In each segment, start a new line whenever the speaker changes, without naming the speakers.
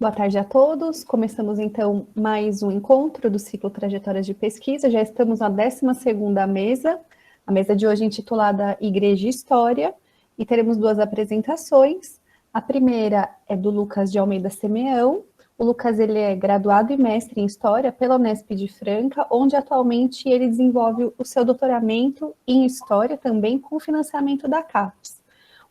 Boa tarde a todos. Começamos, então, mais um encontro do ciclo Trajetórias de Pesquisa. Já estamos na 12ª mesa, a mesa de hoje intitulada Igreja e História, e teremos duas apresentações. A primeira é do Lucas de Almeida Semeão. O Lucas ele é graduado e mestre em História pela Unesp de Franca, onde atualmente ele desenvolve o seu doutoramento em História, também com financiamento da CAPES.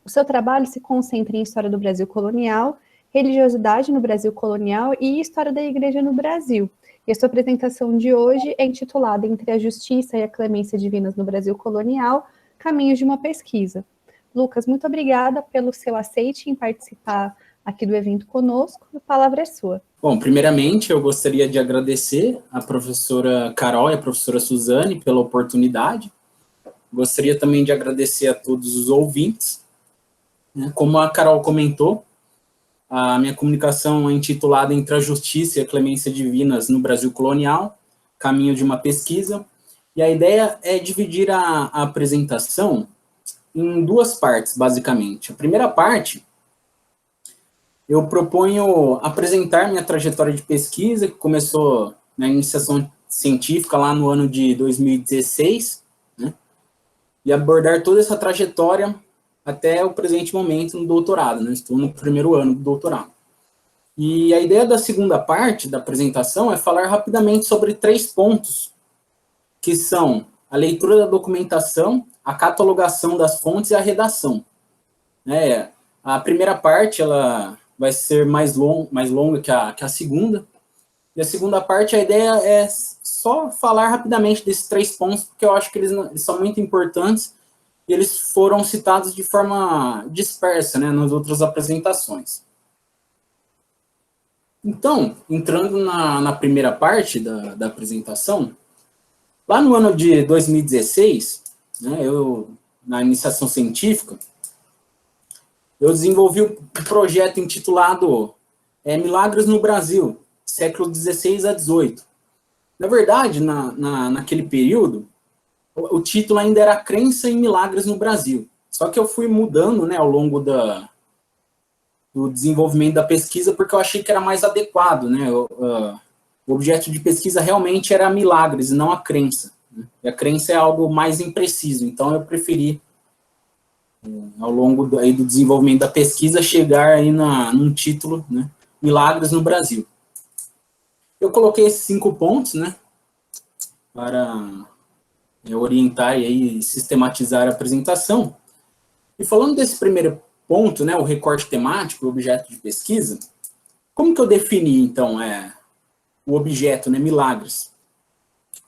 O seu trabalho se concentra em História do Brasil colonial, religiosidade no Brasil colonial e história da igreja no Brasil. E a sua apresentação de hoje é intitulada Entre a Justiça e a Clemência Divinas no Brasil Colonial, Caminhos de uma Pesquisa. Lucas, muito obrigada pelo seu aceite em participar aqui do evento conosco. A palavra é sua.
Bom, primeiramente eu gostaria de agradecer a professora Carol e a professora Suzane pela oportunidade. Gostaria também de agradecer a todos os ouvintes. Como a Carol comentou, a minha comunicação é intitulada Entre a Justiça e a Clemência Divinas no Brasil Colonial, Caminho de uma Pesquisa, e a ideia é dividir a apresentação em duas partes, basicamente. A primeira parte, eu proponho apresentar minha trajetória de pesquisa, que começou na iniciação científica lá no ano de 2016, né, e abordar toda essa trajetória até o presente momento no doutorado, né? Estou no primeiro ano do doutorado. E a ideia da segunda parte da apresentação é falar rapidamente sobre 3 pontos, que são a leitura da documentação, a catalogação das fontes e a redação. A primeira parte ela vai ser mais longa que a segunda, e a segunda parte, a ideia é só falar rapidamente desses 3 pontos, porque eu acho que eles são muito importantes, e eles foram citados de forma dispersa, né, nas outras apresentações. Então, entrando na primeira parte da apresentação, lá no ano de 2016, né, na iniciação científica, eu desenvolvi um projeto intitulado Milagres no Brasil, século XVI a XVIII. Na verdade, naquele período, o título ainda era Crença em Milagres no Brasil. Só que eu fui mudando, né, ao longo do desenvolvimento da pesquisa, porque eu achei que era mais adequado, né? O objeto de pesquisa realmente era milagres, e não a crença, né? E a crença é algo mais impreciso, então eu preferi, ao longo do desenvolvimento da pesquisa, chegar aí num título, né, Milagres no Brasil. Eu coloquei esses 5 pontos, né, para orientar e aí sistematizar a apresentação. E falando desse primeiro ponto, né, o recorte temático, o objeto de pesquisa, como que eu defini, então, o objeto, né, milagres?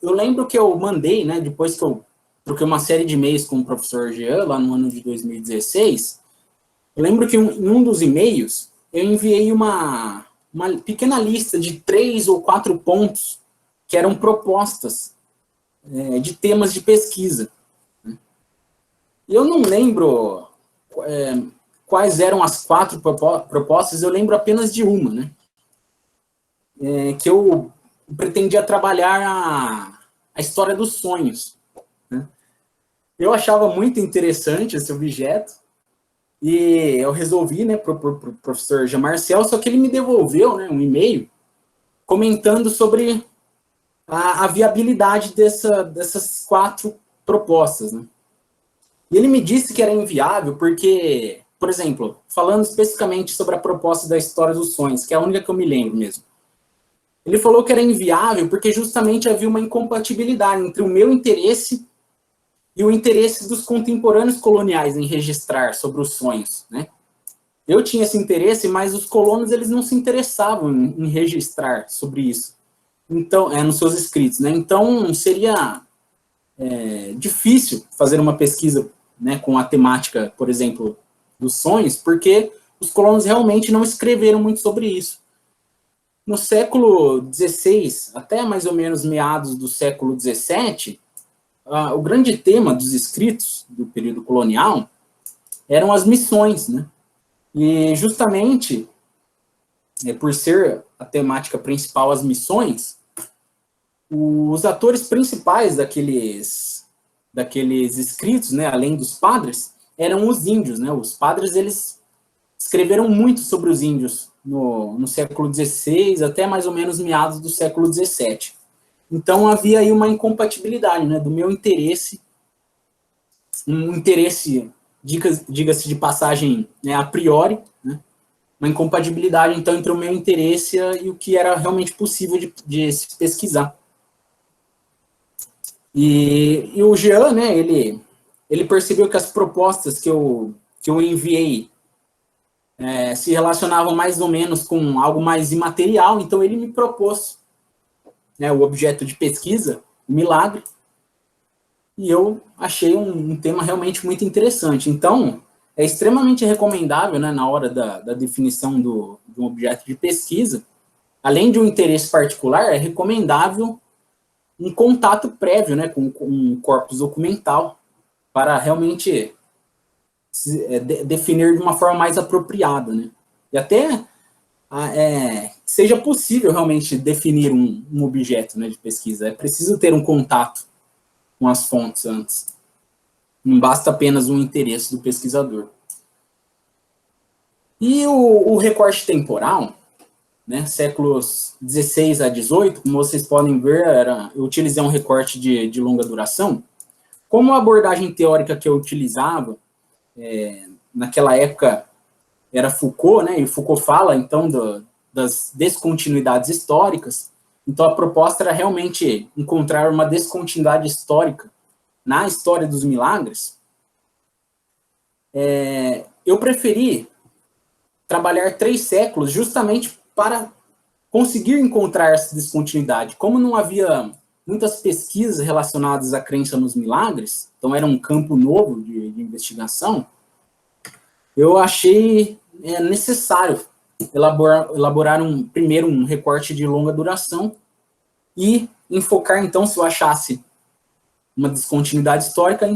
Eu lembro que eu mandei, né, depois que eu troquei uma série de e-mails com o professor Jean, lá no ano de 2016, eu lembro que em um dos e-mails, eu enviei uma pequena lista de 3 ou 4 pontos que eram propostas de temas de pesquisa. E eu não lembro quais eram as 4 propostas, eu lembro apenas de uma, né? Que eu pretendia trabalhar a história dos sonhos, né? Eu achava muito interessante esse objeto, e eu resolvi, né, propor para o professor Jean Marcel, só que ele me devolveu, né, um e-mail comentando sobre a viabilidade dessas 4 propostas, né? E ele me disse que era inviável porque, por exemplo, falando especificamente sobre a proposta da história dos sonhos, que é a única que eu me lembro mesmo, ele falou que era inviável porque justamente havia uma incompatibilidade entre o meu interesse e o interesse dos contemporâneos coloniais em registrar sobre os sonhos, né? Eu tinha esse interesse, mas os colonos eles não se interessavam em registrar sobre isso. Então, nos seus escritos, né? Então, seria difícil fazer uma pesquisa, né, com a temática, por exemplo, dos sonhos, porque os colonos realmente não escreveram muito sobre isso. No século XVI, até mais ou menos meados do século XVII, o grande tema dos escritos do período colonial eram as missões, né? E justamente, por ser a temática principal as missões, os atores principais daqueles escritos, né, além dos padres, eram os índios, né? Os padres, eles escreveram muito sobre os índios no século XVI, até mais ou menos meados do século XVII. Então, havia aí uma incompatibilidade, né, do meu interesse, um interesse, diga-se de passagem, né, a priori, né, uma incompatibilidade, então, entre o meu interesse e o que era realmente possível de se pesquisar. E o Jean, né, ele percebeu que as propostas que eu enviei se relacionavam mais ou menos com algo mais imaterial, então ele me propôs, né, o objeto de pesquisa, o milagre, e eu achei um tema realmente muito interessante. Então, é extremamente recomendável, né, na hora da definição de um objeto de pesquisa, além de um interesse particular, é recomendável um contato prévio, né, com um corpus documental, para realmente definir de uma forma mais apropriada, né? E até seja possível realmente definir um objeto, né, de pesquisa. É preciso ter um contato com as fontes antes. Não basta apenas um interesse do pesquisador. E o recorte temporal, né, séculos 16 a 18, como vocês podem ver, eu utilizei um recorte de longa duração. Como a abordagem teórica que eu utilizava, naquela época, era Foucault, né, e Foucault fala, então, das descontinuidades históricas. Então, a proposta era realmente encontrar uma descontinuidade histórica na história dos milagres. Eu preferi trabalhar 3 séculos justamente para conseguir encontrar essa descontinuidade. Como não havia muitas pesquisas relacionadas à crença nos milagres, então era um campo novo de investigação, eu achei necessário elaborar primeiro um recorte de longa duração e enfocar, então, se eu achasse uma descontinuidade histórica,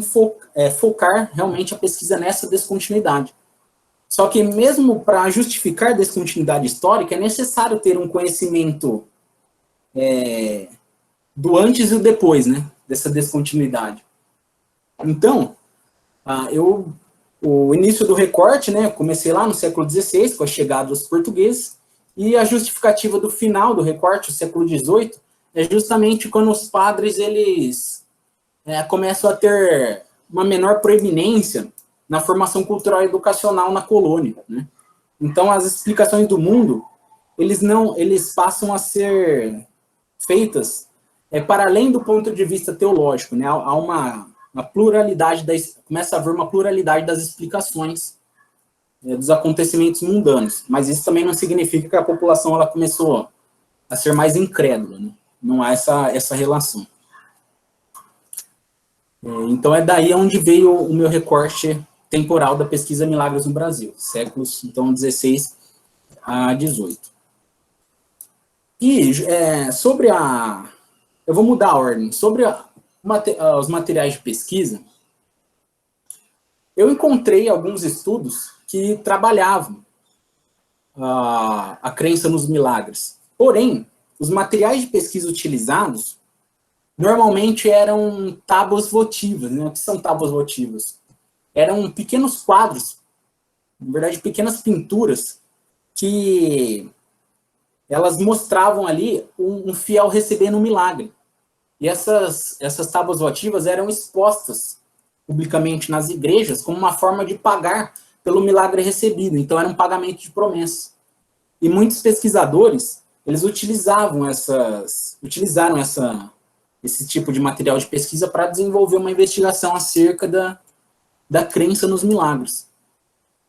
focar realmente a pesquisa nessa descontinuidade. Só que mesmo para justificar a descontinuidade histórica, é necessário ter um conhecimento do antes e do depois, né, dessa descontinuidade. Então, o início do recorte, né, comecei lá no século XVI, com a chegada dos portugueses, e a justificativa do final do recorte, o século XVIII, é justamente quando os padres, eles começam a ter uma menor proeminência na formação cultural e educacional na colônia, né? Então, as explicações do mundo, eles passam a ser feitas para além do ponto de vista teológico, né? Há uma pluralidade, começa a haver uma pluralidade das explicações dos acontecimentos mundanos, mas isso também não significa que a população ela começou a ser mais incrédula, né? Não há essa relação. Então, é daí onde veio o meu recorte temporal da pesquisa Milagres no Brasil, séculos, então, 16 a 18. E sobre eu vou mudar a ordem. Sobre os materiais de pesquisa, eu encontrei alguns estudos que trabalhavam a crença nos milagres. Porém, os materiais de pesquisa utilizados normalmente eram tábuas votivas, né? O que são tábuas votivas? Eram pequenos quadros, na verdade, pequenas pinturas, que elas mostravam ali um fiel recebendo um milagre. E essas tábuas votivas eram expostas publicamente nas igrejas como uma forma de pagar pelo milagre recebido. Então, era um pagamento de promessa. E muitos pesquisadores, eles utilizaram esse tipo de material de pesquisa para desenvolver uma investigação acerca da crença nos milagres.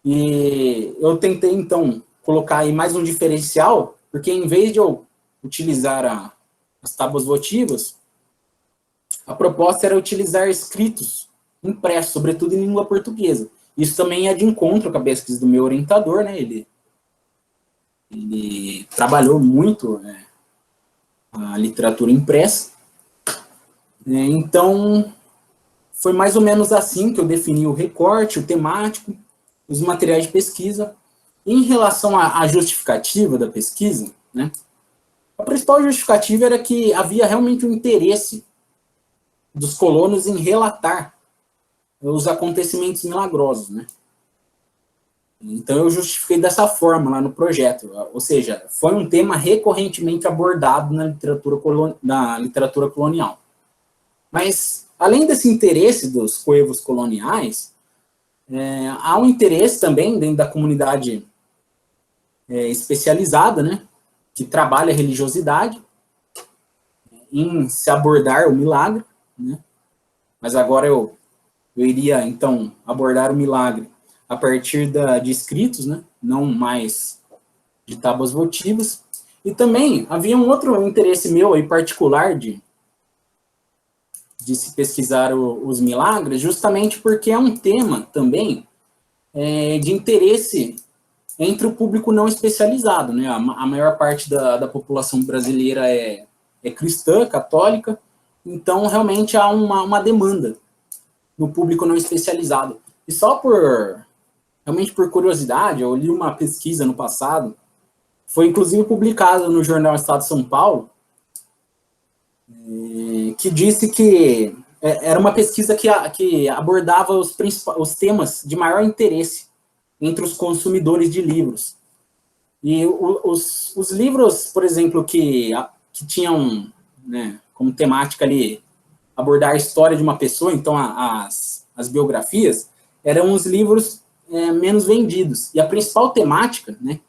E eu tentei, então, colocar aí mais um diferencial, porque em vez de eu utilizar as tábuas votivas, a proposta era utilizar escritos impressos, sobretudo em língua portuguesa. Isso também é de encontro com a pesquisa do meu orientador, né? Ele trabalhou muito a literatura impressa. Então, foi mais ou menos assim que eu defini o recorte, o temático, os materiais de pesquisa. Em relação à justificativa da pesquisa, né, a principal justificativa era que havia realmente um interesse dos colonos em relatar os acontecimentos milagrosos, né? Então, eu justifiquei dessa forma lá no projeto, ou seja, foi um tema recorrentemente abordado na literatura colonial. Mas, além desse interesse dos coevos coloniais, há um interesse também dentro da comunidade especializada, né, que trabalha a religiosidade, em se abordar o milagre, né, mas agora eu iria, então, abordar o milagre a partir de escritos, né, não mais de tábuas votivas. E também havia um outro interesse meu aí particular de se pesquisar os milagres, justamente porque é um tema também de interesse entre o público não especializado, né? A maior parte da população brasileira é cristã, católica, então realmente há uma demanda no público não especializado. E só realmente por curiosidade, eu li uma pesquisa no passado, foi inclusive publicada no jornal Estado de São Paulo, que disse que era uma pesquisa que abordava os temas de maior interesse entre os consumidores de livros. E os livros, por exemplo, que tinham, né, como temática ali abordar a história de uma pessoa, então as biografias, eram os livros menos vendidos. E a principal temática, né,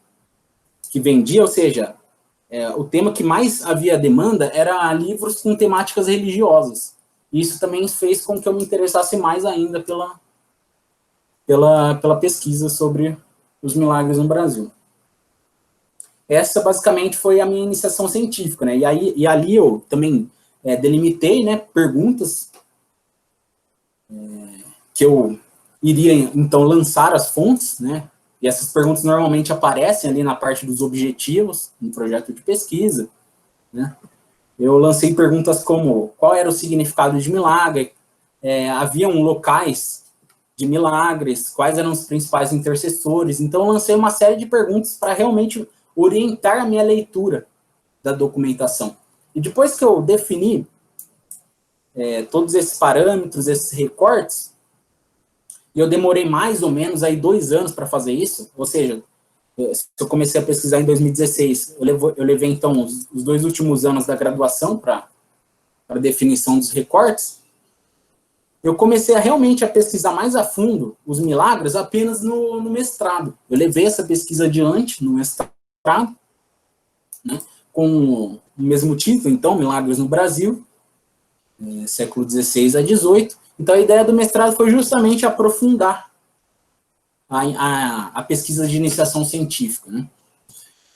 que vendia, ou seja, o tema que mais havia demanda era livros com temáticas religiosas. Isso também fez com que eu me interessasse mais ainda pela pesquisa sobre os milagres no Brasil. Essa, basicamente, foi a minha iniciação científica, né? E ali eu também delimitei, né, perguntas que eu iria, então, lançar as fontes, né? E essas perguntas normalmente aparecem ali na parte dos objetivos, no projeto de pesquisa, né? Eu lancei perguntas como qual era o significado de milagre, haviam locais de milagres, quais eram os principais intercessores. Então, eu lancei uma série de perguntas para realmente orientar a minha leitura da documentação. E depois que eu defini todos esses parâmetros, esses recortes, e eu demorei mais ou menos aí 2 anos para fazer isso, ou seja, eu comecei a pesquisar em 2016, eu levei então os 2 últimos anos da graduação para a definição dos recortes, eu comecei realmente a pesquisar mais a fundo os milagres apenas no mestrado. Eu levei essa pesquisa adiante no mestrado, né, com o mesmo título, então, Milagres no Brasil, século XVI a XVIII. Então, a ideia do mestrado foi justamente aprofundar a pesquisa de iniciação científica, né?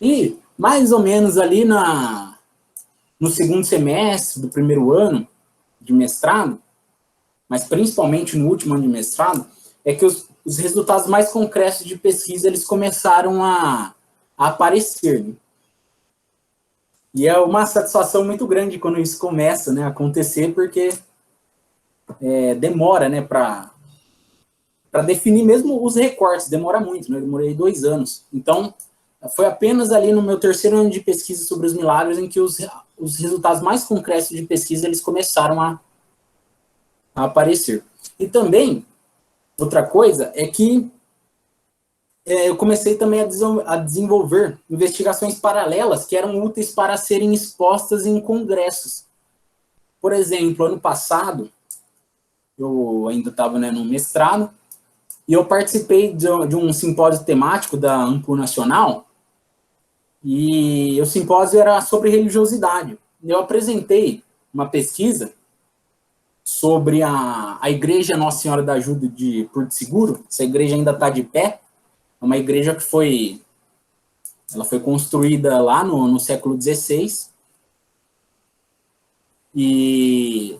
E, mais ou menos ali no segundo semestre do primeiro ano de mestrado, mas principalmente no último ano de mestrado, é que os resultados mais concretos de pesquisa eles começaram a aparecer, né? E é uma satisfação muito grande quando isso começa, né, a acontecer, porque demora, né, para definir mesmo os recortes, demora muito, né, eu demorei 2 anos. Então, foi apenas ali no meu terceiro ano de pesquisa sobre os milagres em que os resultados mais concretos de pesquisa eles começaram a aparecer. E também, outra coisa é que eu comecei também a desenvolver investigações paralelas que eram úteis para serem expostas em congressos. Por exemplo, ano passado, eu ainda estava, né, no mestrado, e eu participei de um simpósio temático da Ampul Nacional, e o simpósio era sobre religiosidade. Eu apresentei uma pesquisa sobre a Igreja Nossa Senhora da Ajuda de Porto Seguro. Essa igreja ainda está de pé, é uma igreja que foi construída lá no século XVI, e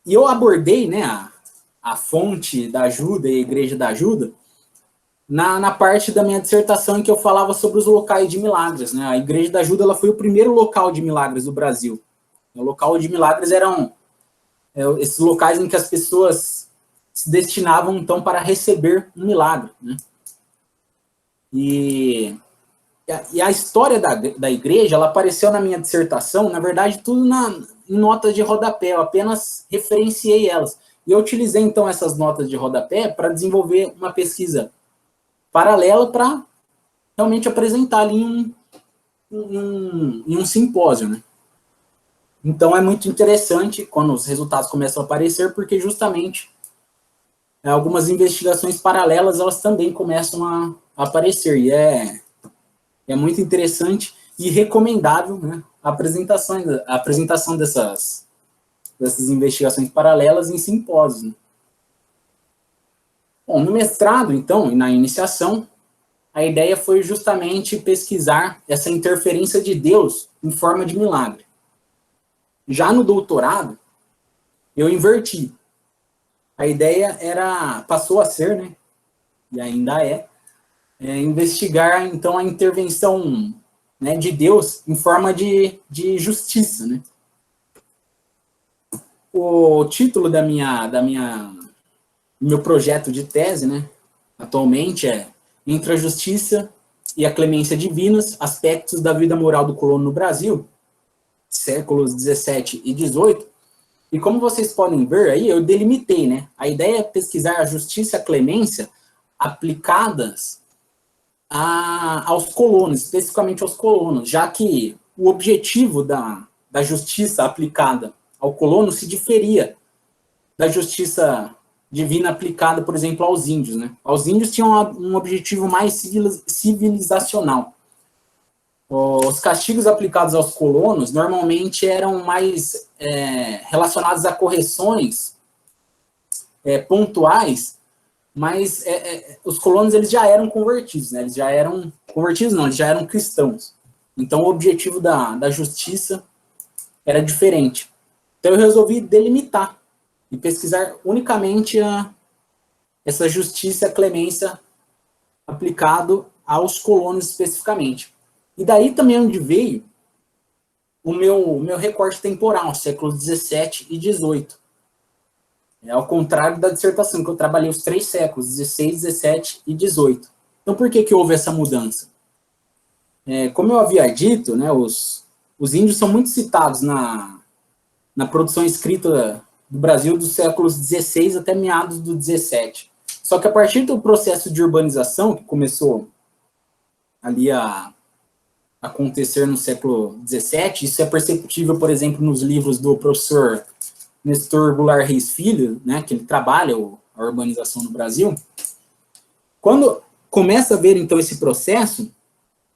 eu abordei, né, a fonte da ajuda e a Igreja da Ajuda na parte da minha dissertação em que eu falava sobre os locais de milagres, né? A Igreja da Ajuda ela foi o primeiro local de milagres do Brasil. O local de milagres eram esses locais em que as pessoas se destinavam, então, para receber um milagre, né? E a história da igreja, ela apareceu na minha dissertação, na verdade, tudo em notas de rodapé, eu apenas referenciei elas. E eu utilizei, então, essas notas de rodapé para desenvolver uma pesquisa paralela para realmente apresentar ali em um simpósio, né? Então, é muito interessante quando os resultados começam a aparecer, porque justamente algumas investigações paralelas, elas também começam a aparecer, e é muito interessante e recomendável, né, a apresentação dessas investigações paralelas em simpósios, né? Bom, no mestrado, então, e na iniciação, a ideia foi justamente pesquisar essa interferência de Deus em forma de milagre. Já no doutorado, eu inverti. A ideia passou a ser, né, e ainda investigar, então, a intervenção, né, de Deus em forma de justiça, né? O título do meu projeto de tese, né, atualmente é Entre a Justiça e a Clemência Divinas, Aspectos da Vida Moral do Colono no Brasil, séculos 17 e 18. E como vocês podem ver aí, eu delimitei, né? A ideia é pesquisar a justiça e a clemência aplicadas aos colonos, especificamente aos colonos, já que o objetivo da justiça aplicada ao colono se diferia da justiça divina aplicada, por exemplo, aos índios, né? Os índios tinham um objetivo mais civilizacional. Os castigos aplicados aos colonos normalmente eram mais relacionados a correções pontuais, mas os colonos eles já eram convertidos, né? Eles já eram convertidos, não, eles já eram cristãos. Então o objetivo da justiça era diferente. Então eu resolvi delimitar e pesquisar unicamente essa justiça e a clemência aplicado aos colonos especificamente. E daí também onde veio o meu recorte temporal, séculos 17 e 18. Ao contrário da dissertação, que eu trabalhei os 3 séculos, 16, 17 e 18. Então, por que houve essa mudança? Como eu havia dito, né, os índios são muito citados na produção escrita do Brasil dos séculos 16 até meados do 17. Só que a partir do processo de urbanização, que começou ali a acontecer no século 17, isso é perceptível, por exemplo, nos livros do professor Nestor Goulart Reis Filho, né, que ele trabalha a urbanização no Brasil. Quando começa a ver, então, esse processo,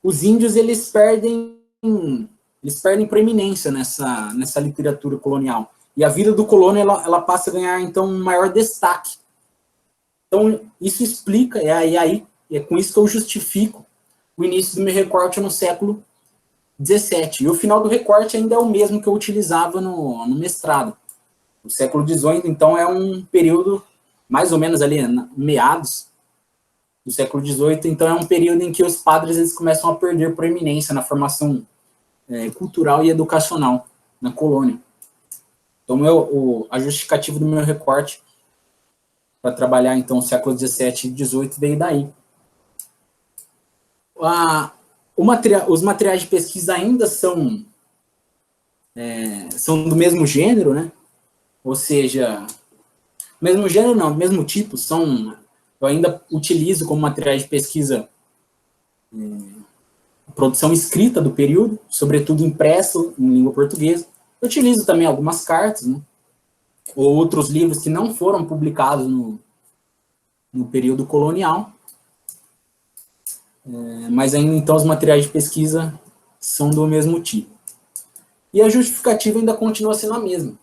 os índios, eles perdem proeminência nessa literatura colonial. E a vida do colono, ela passa a ganhar, então, um maior destaque. Então, isso explica, é com isso que eu justifico o início do meu recorte no século 17. E o final do recorte ainda é o mesmo que eu utilizava no mestrado. O século XVIII, então, é um período, mais ou menos ali, meados do século XVIII, então é um período em que os padres eles começam a perder proeminência na formação cultural e educacional na colônia. Então, a justificativa do meu recorte para trabalhar, então, o século XVII e XVIII veio daí. Os materiais de pesquisa ainda são do mesmo gênero, né? Ou seja, mesmo gênero não, mesmo tipo, eu ainda utilizo como materiais de pesquisa produção escrita do período, sobretudo impresso em língua portuguesa. Eu utilizo também algumas cartas, né? Ou outros livros que não foram publicados no período colonial. Mas ainda, então, os materiais de pesquisa são do mesmo tipo. E a justificativa ainda continua sendo a mesma.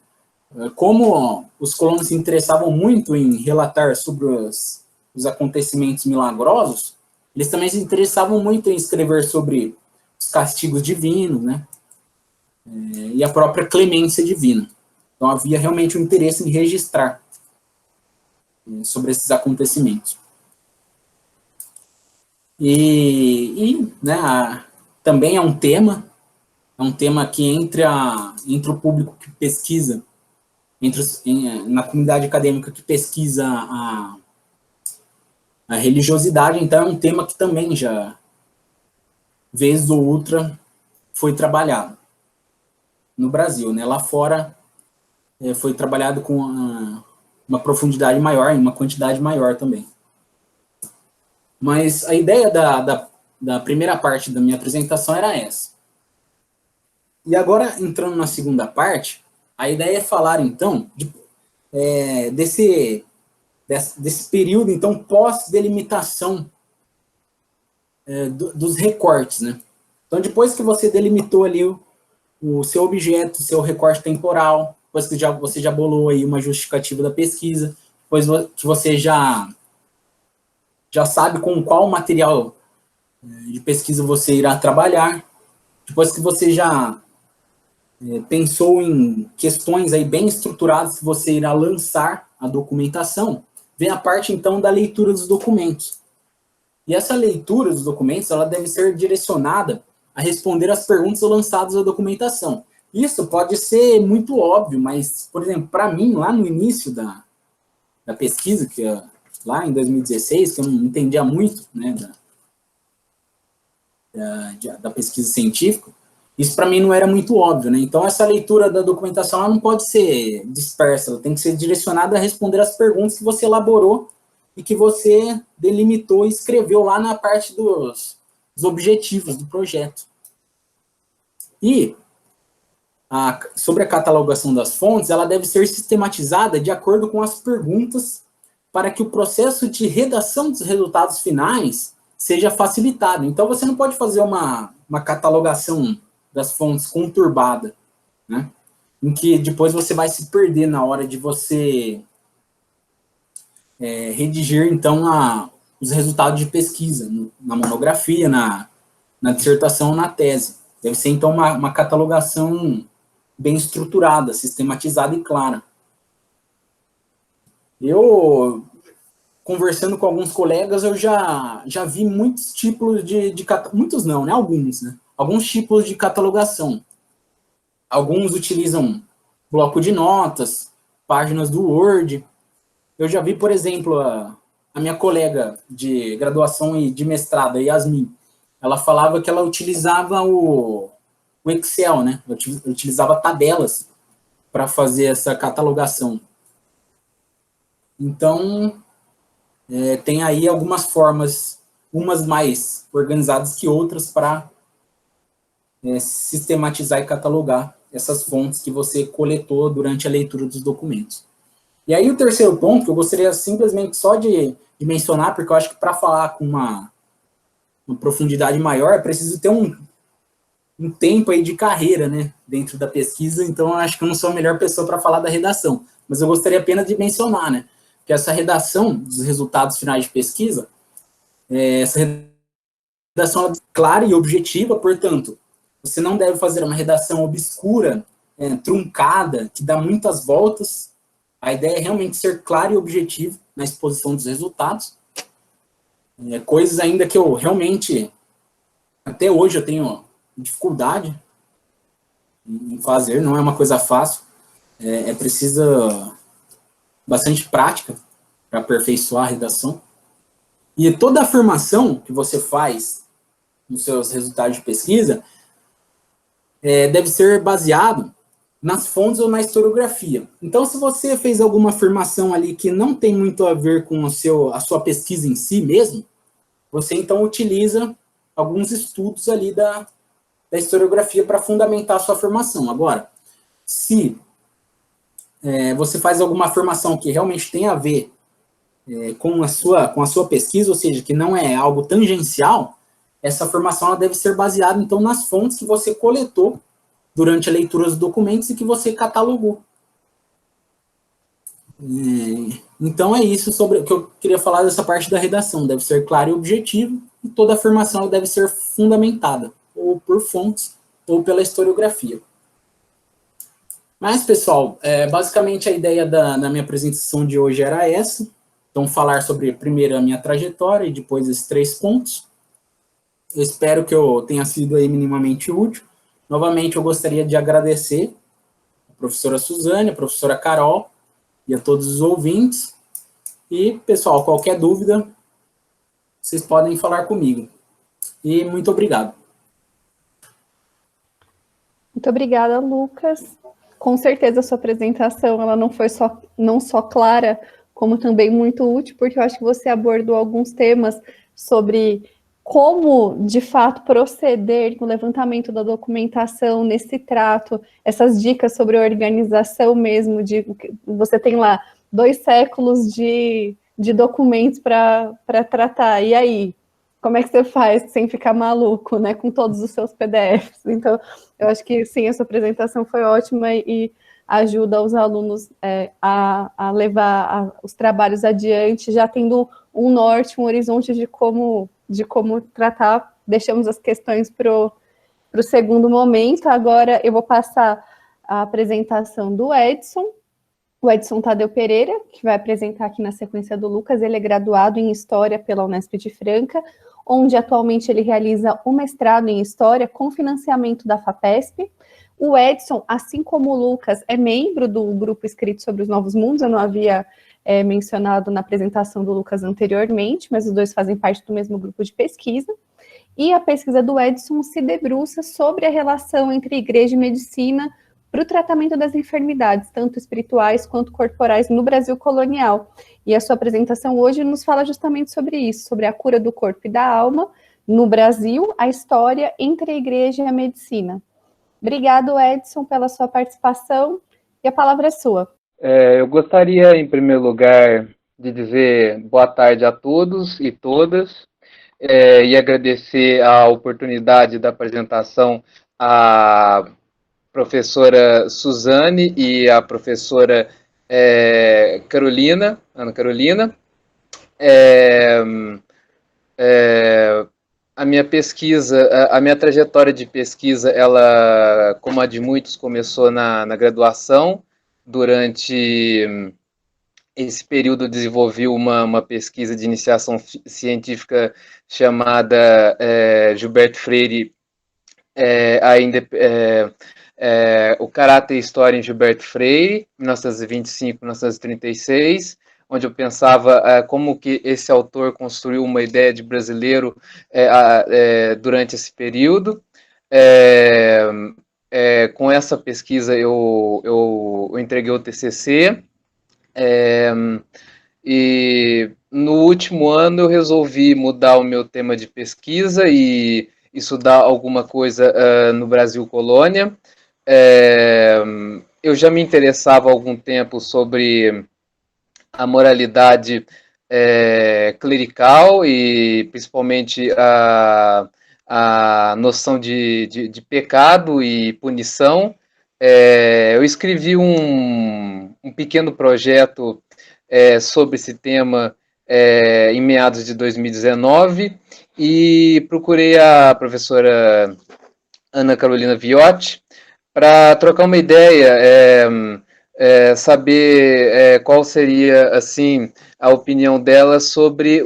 Como os colonos se interessavam muito em relatar sobre os acontecimentos milagrosos, eles também se interessavam muito em escrever sobre os castigos divinos, né? E a própria clemência divina. Então havia realmente um interesse em registrar sobre esses acontecimentos. Né, também é um tema que entre o público que pesquisa, na comunidade acadêmica que pesquisa a religiosidade, então é um tema que também já, vez ou outra, foi trabalhado no Brasil, né? Lá fora foi trabalhado com uma profundidade maior, em uma quantidade maior também. Mas a ideia da primeira parte da minha apresentação era essa. E agora, entrando na segunda parte, a ideia é falar, então, desse período, então, pós-delimitação dos recortes, né? Então, depois que você delimitou ali o seu objeto, o seu recorte temporal, depois que você já bolou aí uma justificativa da pesquisa, depois que você já sabe com qual material de pesquisa você irá trabalhar, depois que você já pensou em questões aí bem estruturadas que você irá lançar a documentação, vem a parte, então, da leitura dos documentos. E essa leitura dos documentos, ela deve ser direcionada a responder às perguntas lançadas à documentação. Isso pode ser muito óbvio, mas, por exemplo, para mim, lá no início da pesquisa, que lá em 2016, que eu não entendia muito, né, da pesquisa científica, isso para mim não era muito óbvio, né? Então, essa leitura da documentação ela não pode ser dispersa, ela tem que ser direcionada a responder às perguntas que você elaborou e que você delimitou e escreveu lá na parte dos objetivos do projeto. E sobre a catalogação das fontes, ela deve ser sistematizada de acordo com as perguntas para que o processo de redação dos resultados finais seja facilitado. Então, você não pode fazer uma catalogação das fontes conturbada, né? Em que depois você vai se perder na hora de você redigir, então, os resultados de pesquisa, na monografia, na dissertação, na tese. Deve ser, então, uma catalogação bem estruturada, sistematizada e clara. Eu, conversando com alguns colegas, eu já vi muitos tipos muitos não, né? Alguns, né? Alguns tipos de catalogação. Alguns utilizam bloco de notas, páginas do Word. Eu já vi, por exemplo, a minha colega de graduação e de mestrado, a Yasmin, ela falava que ela utilizava o Excel, né? Ela utilizava tabelas para fazer essa catalogação. Então, tem aí algumas formas, umas mais organizadas que outras, para sistematizar e catalogar essas fontes que você coletou durante a leitura dos documentos. E aí o terceiro ponto, que eu gostaria simplesmente só de mencionar, porque eu acho que para falar com uma profundidade maior, é preciso ter um tempo aí de carreira, né, dentro da pesquisa, então eu acho que eu não sou a melhor pessoa para falar da redação, mas eu gostaria apenas de mencionar, né, que essa redação dos resultados finais de pesquisa, essa redação é clara e objetiva, portanto, você não deve fazer uma redação obscura, truncada, que dá muitas voltas. A ideia é realmente ser claro e objetivo na exposição dos resultados. Coisas ainda que eu realmente, até hoje, eu tenho dificuldade em fazer, não é uma coisa fácil. Precisa bastante prática para aperfeiçoar a redação. E toda afirmação que você faz nos seus resultados de pesquisa deve ser baseado nas fontes ou na historiografia. Então, se você fez alguma afirmação ali que não tem muito a ver com a sua pesquisa em si mesmo, você então utiliza alguns estudos ali da historiografia para fundamentar a sua afirmação. Agora, se você faz alguma afirmação que realmente tem a ver com a sua pesquisa, ou seja, que não é algo tangencial, essa afirmação ela deve ser baseada, então, nas fontes que você coletou durante a leitura dos documentos e que você catalogou. Então, é isso sobre o que eu queria falar dessa parte da redação. Deve ser claro e objetivo, e toda afirmação deve ser fundamentada, ou por fontes, ou pela historiografia. Mas, pessoal, basicamente a ideia da minha apresentação de hoje era essa. Então, falar sobre, primeiro, a minha trajetória, e depois esses 3 pontos. Eu espero que eu tenha sido aí minimamente útil. Novamente, eu gostaria de agradecer a professora Suzane, a professora Carol e a todos os ouvintes. E, pessoal, qualquer dúvida, vocês podem falar comigo. E muito obrigado.
Muito obrigada, Lucas. Com certeza a sua apresentação ela não só clara, como também muito útil, porque eu acho que você abordou alguns temas sobre como, de fato, proceder no levantamento da documentação, nesse trato, essas dicas sobre organização mesmo, você tem lá 2 séculos de documentos para tratar, e aí? Como é que você faz sem ficar maluco, né, com todos os seus PDFs? Então, eu acho que, sim, essa apresentação foi ótima e ajuda os alunos a levar os trabalhos adiante, já tendo um norte, um horizonte de como tratar. Deixamos as questões para o segundo momento. Agora eu vou passar a apresentação do Edson. O Edson Tadeu Pereira, que vai apresentar aqui na sequência do Lucas. Ele é graduado em História pela Unesp de Franca, onde atualmente ele realiza um mestrado em História com financiamento da FAPESP. O Edson, assim como o Lucas, é membro do grupo escrito sobre os Novos Mundos. Eu não havia mencionado na apresentação do Lucas anteriormente, mas os dois fazem parte do mesmo grupo de pesquisa. E a pesquisa do Edson se debruça sobre a relação entre igreja e medicina para o tratamento das enfermidades, tanto espirituais quanto corporais, no Brasil colonial. E a sua apresentação hoje nos fala justamente sobre isso, sobre a cura do corpo e da alma no Brasil, a história entre a igreja e a medicina. Obrigado, Edson, pela sua participação, e a palavra é sua.
Eu gostaria, em primeiro lugar, de dizer boa tarde a todos e todas, e agradecer a oportunidade da apresentação à professora Suzane e à professora Ana Carolina. A minha pesquisa, a minha trajetória de pesquisa, ela, como a de muitos, começou na graduação. Durante esse período, eu desenvolvi uma pesquisa de iniciação científica chamada Gilberto Freire, o Caráter e História em Gilberto Freire, 1925-1936, onde eu pensava como que esse autor construiu uma ideia de brasileiro durante esse período. Com essa pesquisa eu entreguei o TCC, e no último ano eu resolvi mudar o meu tema de pesquisa e estudar alguma coisa no Brasil colônia. Eu já me interessava há algum tempo sobre a moralidade clerical e principalmente a noção de pecado e punição. Eu escrevi um pequeno projeto sobre esse tema em meados de 2019 e procurei a professora Ana Carolina Viotti para trocar uma ideia, saber qual seria assim a opinião dela sobre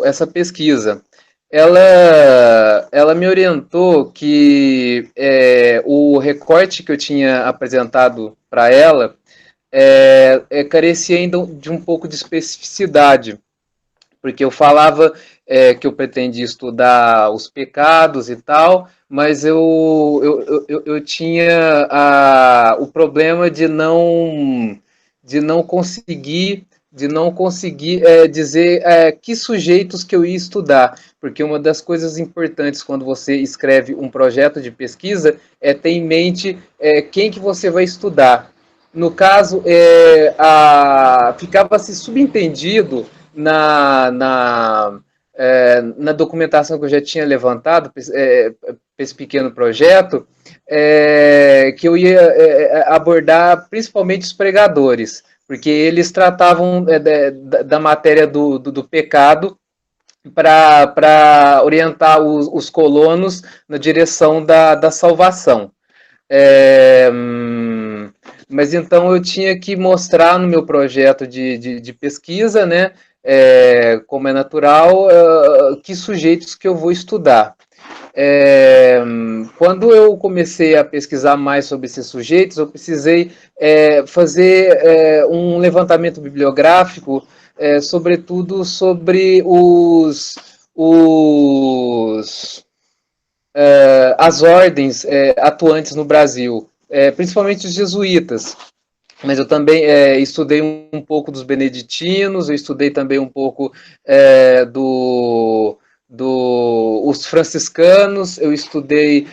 essa pesquisa. Ela me orientou que o recorte que eu tinha apresentado para ela carecia ainda de um pouco de especificidade, porque eu falava que eu pretendia estudar os pecados e tal, mas eu tinha o problema de não conseguir dizer que sujeitos que eu ia estudar, porque uma das coisas importantes quando você escreve um projeto de pesquisa é ter em mente quem que você vai estudar. No caso, ficava-se subentendido na documentação que eu já tinha levantado para esse pequeno projeto, que eu ia abordar principalmente os pregadores, porque eles tratavam da matéria do pecado para orientar os colonos na direção da salvação. Mas então eu tinha que mostrar no meu projeto de pesquisa, né, como é natural, que sujeitos que eu vou estudar. Quando eu comecei a pesquisar mais sobre esses sujeitos, eu precisei fazer um levantamento bibliográfico, sobretudo sobre as ordens atuantes no Brasil, principalmente os jesuítas. mas eu também estudei um pouco dos beneditinos, eu estudei também um pouco os franciscanos, eu estudei,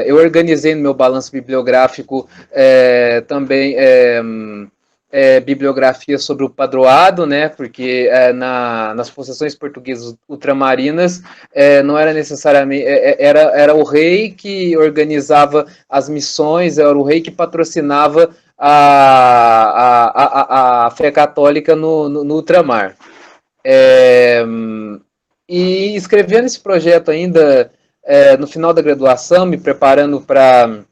eu organizei no meu balanço bibliográfico também bibliografia sobre o padroado, né? Porque nas possessões portuguesas ultramarinas não era necessariamente era o rei que organizava as missões, era o rei que patrocinava a fé católica no ultramar. E escrevendo esse projeto ainda no final da graduação, me preparando para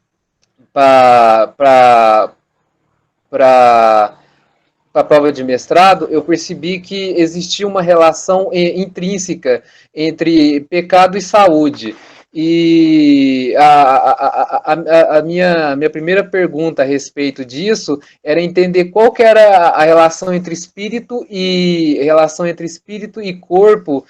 a prova de mestrado, eu percebi que existia uma relação intrínseca entre pecado e saúde. E a minha primeira pergunta a respeito disso era entender qual que era a relação entre espírito e corpo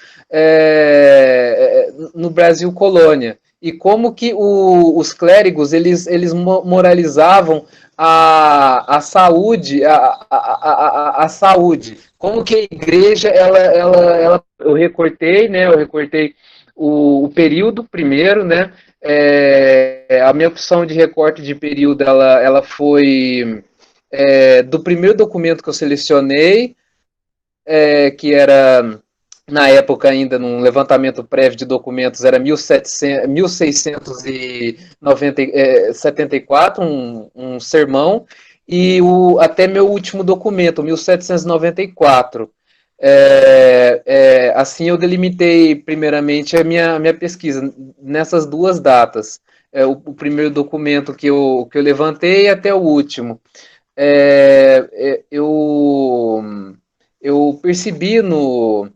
no Brasil colônia. E como que os clérigos eles moralizavam a saúde, a saúde. Como que a igreja, eu recortei, né? Eu recortei o período primeiro, né? A minha opção de recorte de período, ela foi do primeiro documento que eu selecionei, que era na época ainda num levantamento prévio de documentos, era 1674, um sermão, e até meu último documento, 1794. Assim eu delimitei primeiramente a minha pesquisa nessas duas datas. O primeiro documento que eu levantei até o último. Eu percebi no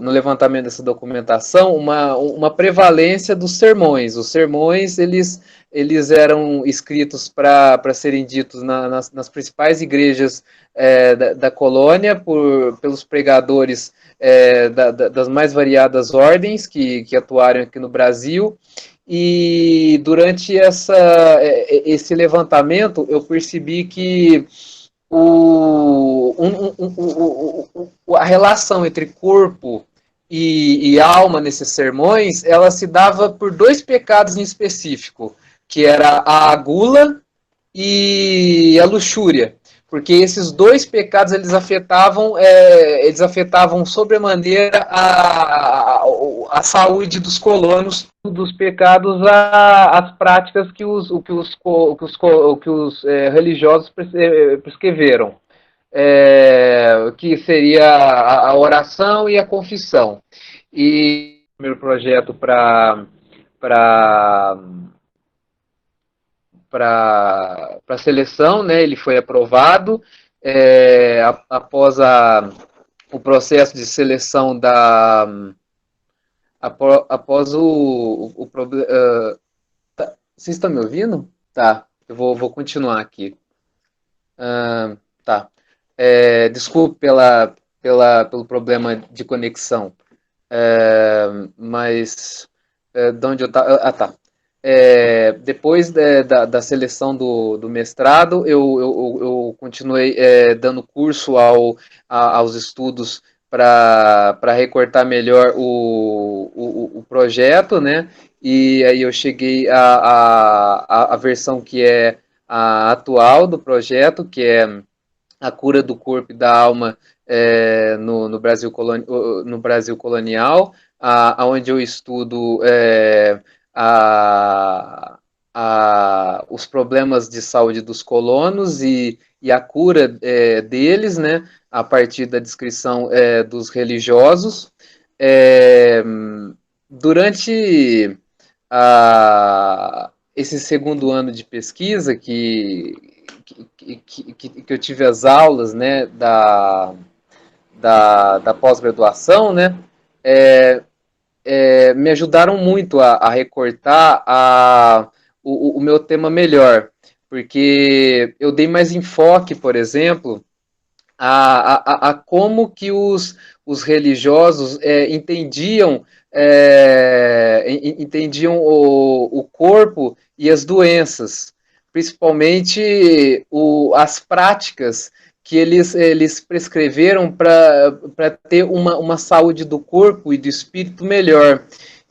levantamento dessa documentação uma prevalência dos sermões. Os sermões eles eram escritos para serem ditos nas principais igrejas da colônia pelos pregadores das mais variadas ordens que atuaram aqui no Brasil. E durante esse levantamento eu percebi que a relação entre corpo e alma nesses sermões, ela se dava por dois pecados em específico, que era a gula e a luxúria, porque esses dois pecados eles afetavam sobremaneira a saúde dos colonos, dos pecados às práticas que os religiosos prescreveram, que seria a oração e a confissão. E o primeiro projeto para seleção, né, ele foi aprovado após o processo de seleção após tá, vocês estão me ouvindo? Tá, eu vou continuar aqui. Tá. Desculpe pelo problema de conexão. Mas de onde eu estava? Ah, tá. Depois da seleção do mestrado, eu continuei dando curso aos estudos para recortar melhor o projeto, né? E aí eu cheguei à versão que é a atual do projeto, que é a cura do corpo e da alma no Brasil colonial, onde eu estudo os problemas de saúde dos colonos e a cura deles, né, a partir da descrição dos religiosos. Durante esse segundo ano de pesquisa que eu tive as aulas, né, da pós-graduação, né, me ajudaram muito a recortar o meu tema melhor, porque eu dei mais enfoque, por exemplo, a como que os religiosos entendiam o corpo e as doenças. principalmente as práticas que eles prescreveram para ter uma saúde do corpo e do espírito melhor.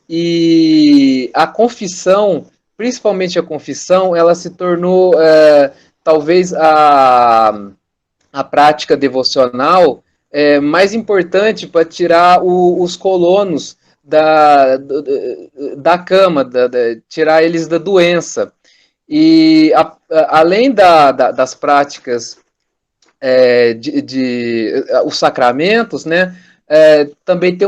E a confissão, principalmente a confissão, ela se tornou talvez a prática devocional mais importante para tirar os colonos da cama, tirar eles da doença. E além das práticas os sacramentos, né? Também tem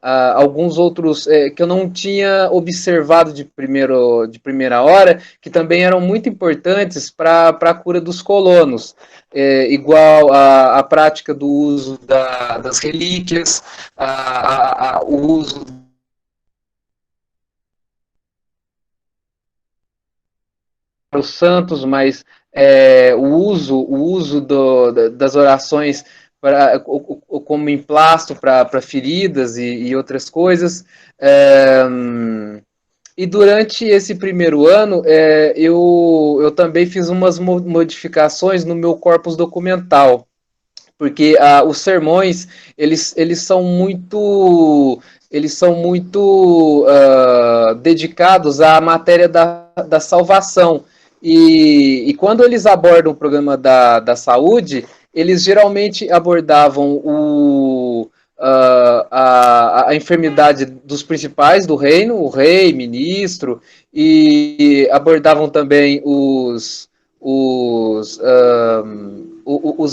alguns outros que eu não tinha observado de primeira hora, que também eram muito importantes para a cura dos colonos, igual a prática do uso das relíquias, o uso os santos, mas o uso das orações como emplasto para feridas e outras coisas. E durante esse primeiro ano, eu também fiz umas modificações no meu corpus documental, porque os sermões, eles são muito dedicados à matéria da salvação. E quando eles abordam o programa da saúde, eles geralmente abordavam a enfermidade dos principais do reino, o rei, ministro, e abordavam também os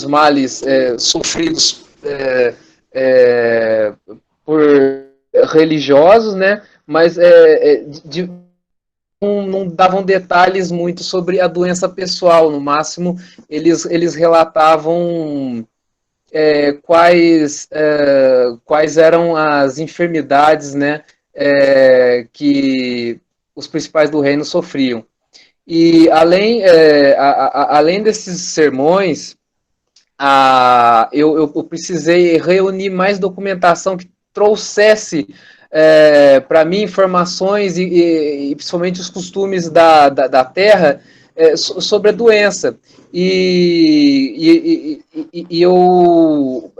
males sofridos por religiosos, né? Mas não davam detalhes muito sobre a doença pessoal. No máximo, eles relatavam quais eram as enfermidades, né, que os principais do reino sofriam. E além desses sermões, eu precisei reunir mais documentação que trouxesse para mim informações e principalmente os costumes da terra sobre a doença. E eu,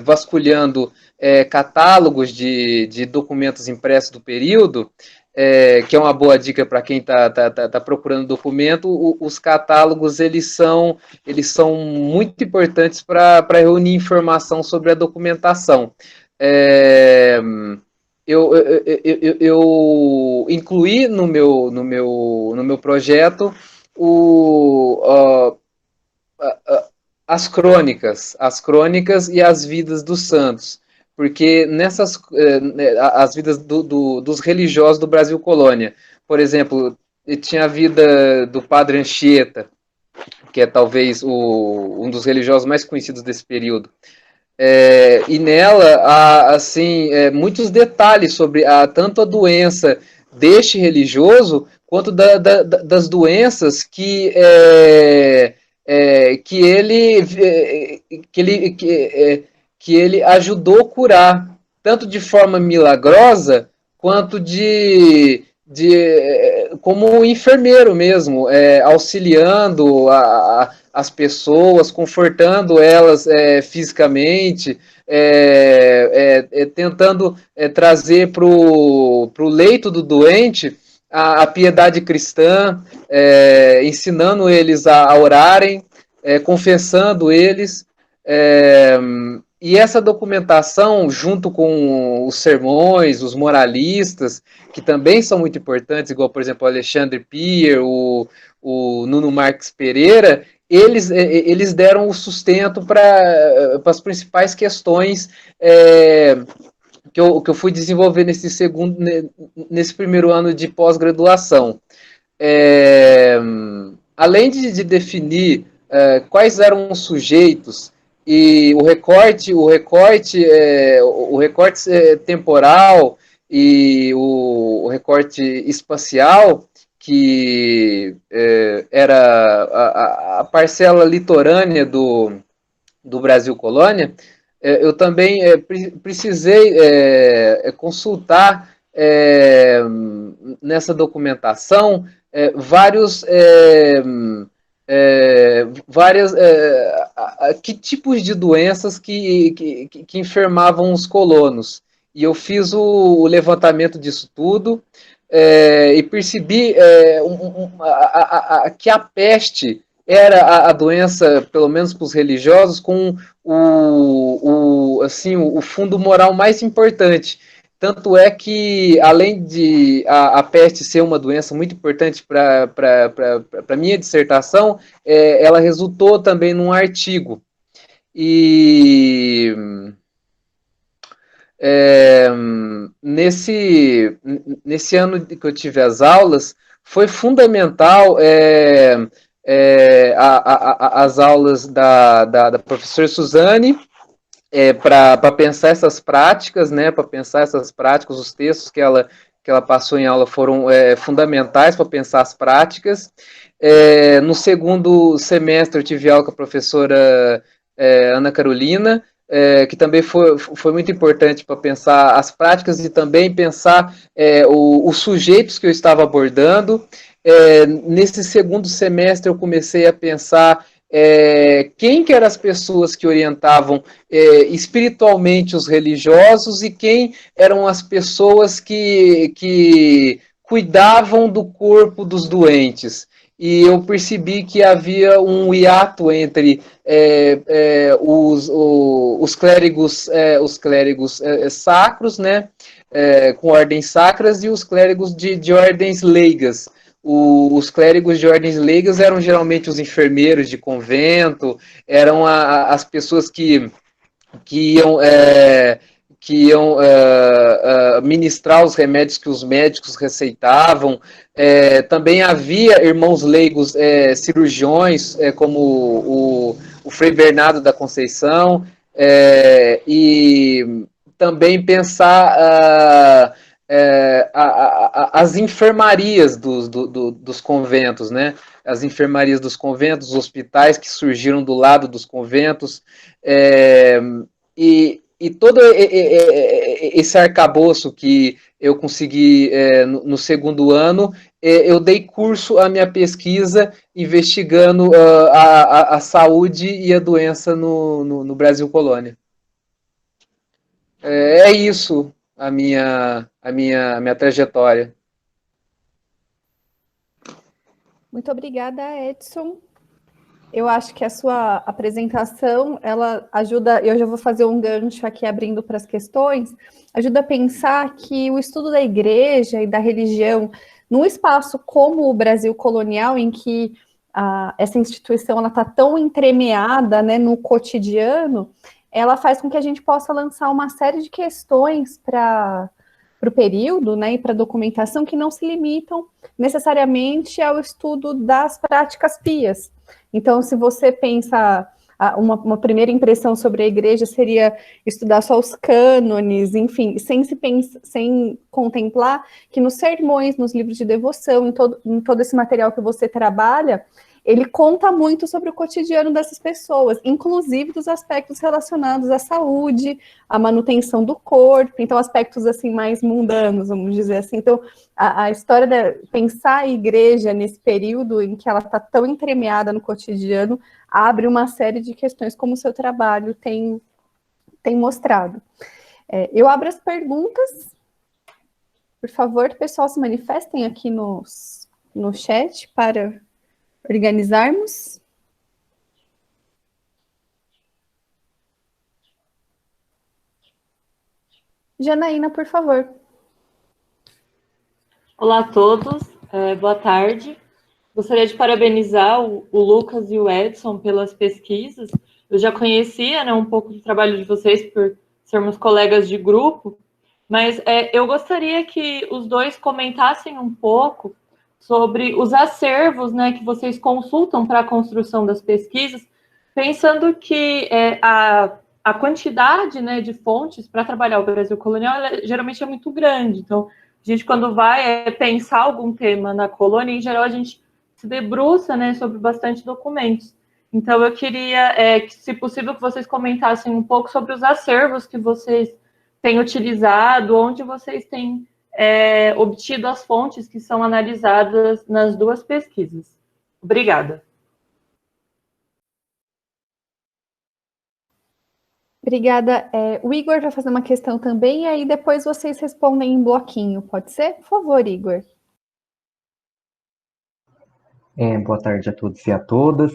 vasculhando catálogos de documentos impressos do período, que é uma boa dica para quem tá procurando documento, os catálogos eles são muito importantes para reunir informação sobre a documentação. Eu incluí no meu projeto as crônicas e as vidas dos santos, porque nessas as vidas dos religiosos do Brasil Colônia, por exemplo, tinha a vida do Padre Anchieta, que é talvez um dos religiosos mais conhecidos desse período. E nela há assim, muitos detalhes sobre tanto a doença deste religioso, quanto das doenças que ele ajudou a curar, tanto de forma milagrosa, quanto como enfermeiro mesmo, auxiliando as pessoas, confortando elas fisicamente, tentando trazer para o leito do doente a piedade cristã, ensinando eles a orarem, confessando eles. E essa documentação, junto com os sermões, os moralistas, que também são muito importantes, igual, por exemplo, o Alexandre Pier, o Nuno Marques Pereira, eles deram o sustento para as principais questões que eu fui desenvolver nesse primeiro ano de pós-graduação. Além de definir quais eram os sujeitos e o recorte temporal e o recorte espacial, que era a parcela litorânea do Brasil Colônia, eu também precisei consultar nessa documentação que tipos de doenças que enfermavam os colonos. E eu fiz o levantamento disso tudo, e percebi que a peste era a doença, pelo menos para os religiosos, com o fundo moral mais importante. Tanto é que, além de a peste ser uma doença muito importante para a minha dissertação, ela resultou também num artigo. E nesse ano que eu tive as aulas, foi fundamental as aulas da professora Suzane, para pensar essas práticas, né? Para pensar essas práticas, os textos que ela passou em aula foram fundamentais para pensar as práticas. No segundo semestre eu tive aula com a professora Ana Carolina, que também foi muito importante para pensar as práticas e também pensar os sujeitos que eu estava abordando. Nesse segundo semestre eu comecei a pensar quem que eram as pessoas que orientavam espiritualmente os religiosos e quem eram as pessoas que cuidavam do corpo dos doentes. E eu percebi que havia um hiato entre os clérigos sacros, né, com ordens sacras, e os clérigos de ordens leigas. Os clérigos de ordens leigas eram geralmente os enfermeiros de convento, eram as pessoas que iam ministrar os remédios que os médicos receitavam. Também havia irmãos leigos cirurgiões, como o Frei Bernardo da Conceição, e também pensar as enfermarias dos conventos, né? As enfermarias dos conventos, os hospitais que surgiram do lado dos conventos, e todo esse arcabouço que eu consegui no segundo ano, eu dei curso à minha pesquisa investigando a saúde e a doença no Brasil Colônia. É isso a minha trajetória.
Muito obrigada, Edson. Eu acho que a sua apresentação, ela ajuda, eu já vou fazer um gancho aqui abrindo para as questões, ajuda a pensar que o estudo da igreja e da religião, num espaço como o Brasil colonial, em que essa instituição está tão entremeada, né, no cotidiano, ela faz com que a gente possa lançar uma série de questões para o período, né, e para a documentação, que não se limitam necessariamente ao estudo das práticas pias. Então, se você pensa, uma primeira impressão sobre a igreja seria estudar só os cânones, enfim, sem contemplar que nos sermões, nos livros de devoção, em todo esse material que você trabalha, ele conta muito sobre o cotidiano dessas pessoas, inclusive dos aspectos relacionados à saúde, à manutenção do corpo, então aspectos assim mais mundanos, vamos dizer assim. Então, a história de pensar a igreja nesse período em que ela está tão entremeada no cotidiano, abre uma série de questões como o seu trabalho tem mostrado. Eu abro as perguntas. Por favor, pessoal, se manifestem aqui no chat para organizarmos. Janaína, por favor.
Olá a todos, boa tarde. Gostaria de parabenizar o Lucas e o Edson pelas pesquisas. Eu já conhecia, né, um pouco do trabalho de vocês por sermos colegas de grupo, mas eu gostaria que os dois comentassem um pouco sobre os acervos, né, que vocês consultam para a construção das pesquisas, pensando que a quantidade, né, de fontes para trabalhar o Brasil colonial, ela, geralmente é muito grande. Então, a gente, quando vai pensar algum tema na colônia, em geral, a gente se debruça, né, sobre bastante documentos. Então, eu queria, que, se possível, que vocês comentassem um pouco sobre os acervos que vocês têm utilizado, onde vocês têm obtido as fontes que são analisadas nas duas pesquisas. Obrigada.
Obrigada. O Igor vai fazer uma questão também, e aí depois vocês respondem em bloquinho, pode ser? Por favor, Igor.
Boa tarde a todos e a todas.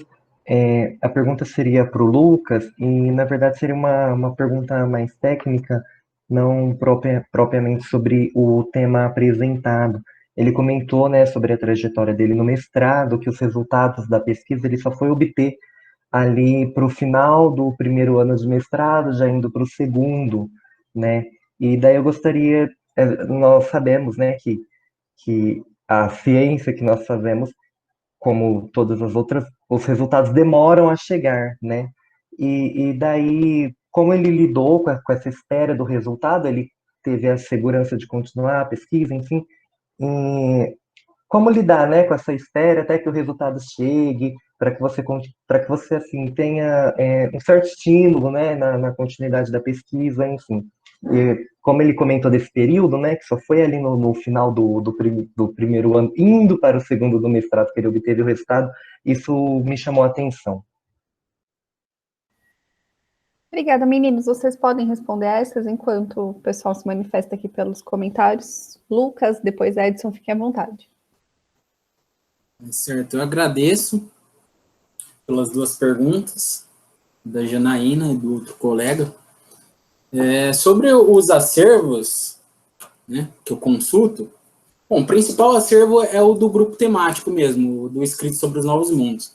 A pergunta seria para o Lucas, e na verdade seria uma pergunta mais técnica, não propriamente sobre o tema apresentado. Ele comentou, né, sobre a trajetória dele no mestrado, que os resultados da pesquisa ele só foi obter ali para o final do primeiro ano de mestrado, já indo para o segundo, né? E daí eu gostaria, nós sabemos, né, que a ciência que nós fazemos, como todas as outras, os resultados demoram a chegar, né? E daí, como ele lidou com essa espera do resultado, ele teve a segurança de continuar a pesquisa, enfim, e como lidar, né, com essa espera até que o resultado chegue, para que você assim tenha um certo estímulo, né, na continuidade da pesquisa, enfim. E como ele comentou desse período, né, que só foi ali no final do primeiro ano, indo para o segundo do mestrado que ele obteve o resultado, isso me chamou a atenção.
Obrigada, meninos. Vocês podem responder essas enquanto o pessoal se manifesta aqui pelos comentários. Lucas, depois Edson, fiquem à vontade.
Certo, eu agradeço pelas duas perguntas, da Janaína e do outro colega. Sobre os acervos, né, que eu consulto, bom, o principal acervo é o do grupo temático mesmo, do Escrito sobre os Novos Mundos.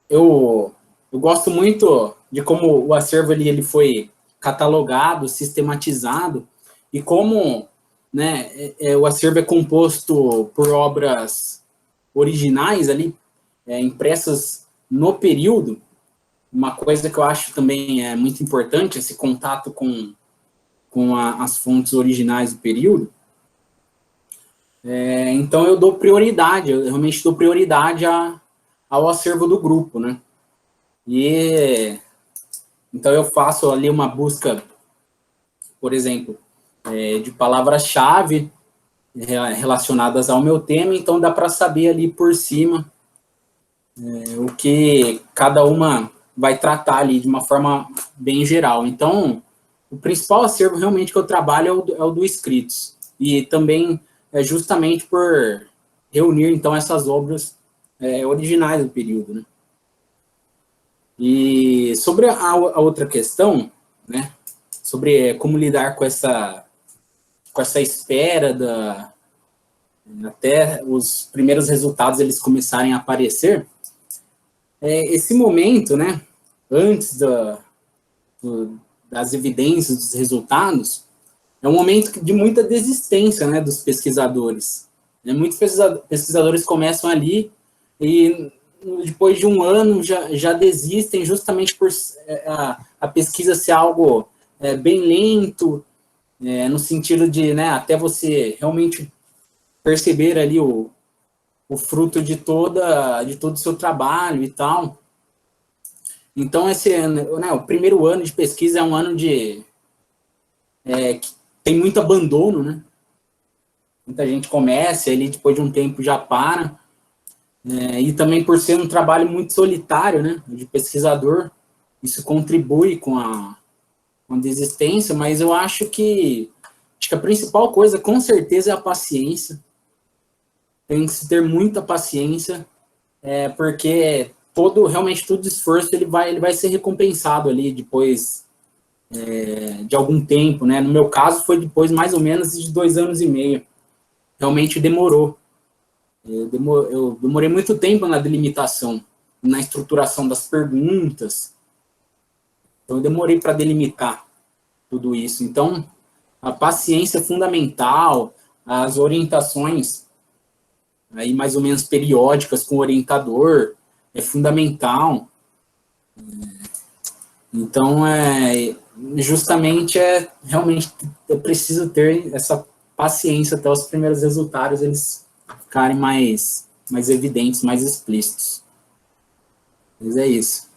Eu gosto muito de como o acervo ele foi catalogado, sistematizado, e como, né, o acervo é composto por obras originais ali, impressas no período. Uma coisa que eu acho também é muito importante, esse contato com as fontes originais do período. Então eu realmente dou prioridade ao acervo do grupo, né? Então eu faço ali uma busca, por exemplo, de palavras-chave relacionadas ao meu tema, então dá para saber ali por cima o que cada uma vai tratar ali de uma forma bem geral. Então, o principal acervo realmente que eu trabalho é o do Escritos. E também é justamente por reunir, então, essas obras originais do período, né? E sobre a outra questão, né, sobre como lidar com essa espera até os primeiros resultados eles começarem a aparecer, esse momento, né, antes das evidências, dos resultados, é um momento de muita desistência, né, dos pesquisadores. Muitos pesquisadores começam ali e depois de um ano já desistem justamente por a pesquisa ser algo bem lento, no sentido de, né, até você realmente perceber ali o fruto de todo o seu trabalho e tal. Então, esse ano, né, o primeiro ano de pesquisa é um ano que tem muito abandono, né? Muita gente começa, ali depois de um tempo já para. E também por ser um trabalho muito solitário, né, de pesquisador, isso contribui com a desistência, mas eu acho que a principal coisa, com certeza, é a paciência. Tem que se ter muita paciência, porque realmente todo esforço ele vai ser recompensado ali depois de algum tempo, né? No meu caso foi depois mais ou menos de 2 anos e meio. Realmente demorou. Eu demorei muito tempo na delimitação, na estruturação das perguntas. Então eu demorei para delimitar tudo isso. Então a paciência é fundamental, as orientações aí mais ou menos periódicas com o orientador é fundamental. Então, justamente, realmente, eu preciso ter essa paciência até os primeiros resultados eles ficarem mais evidentes, mais explícitos. Mas é isso.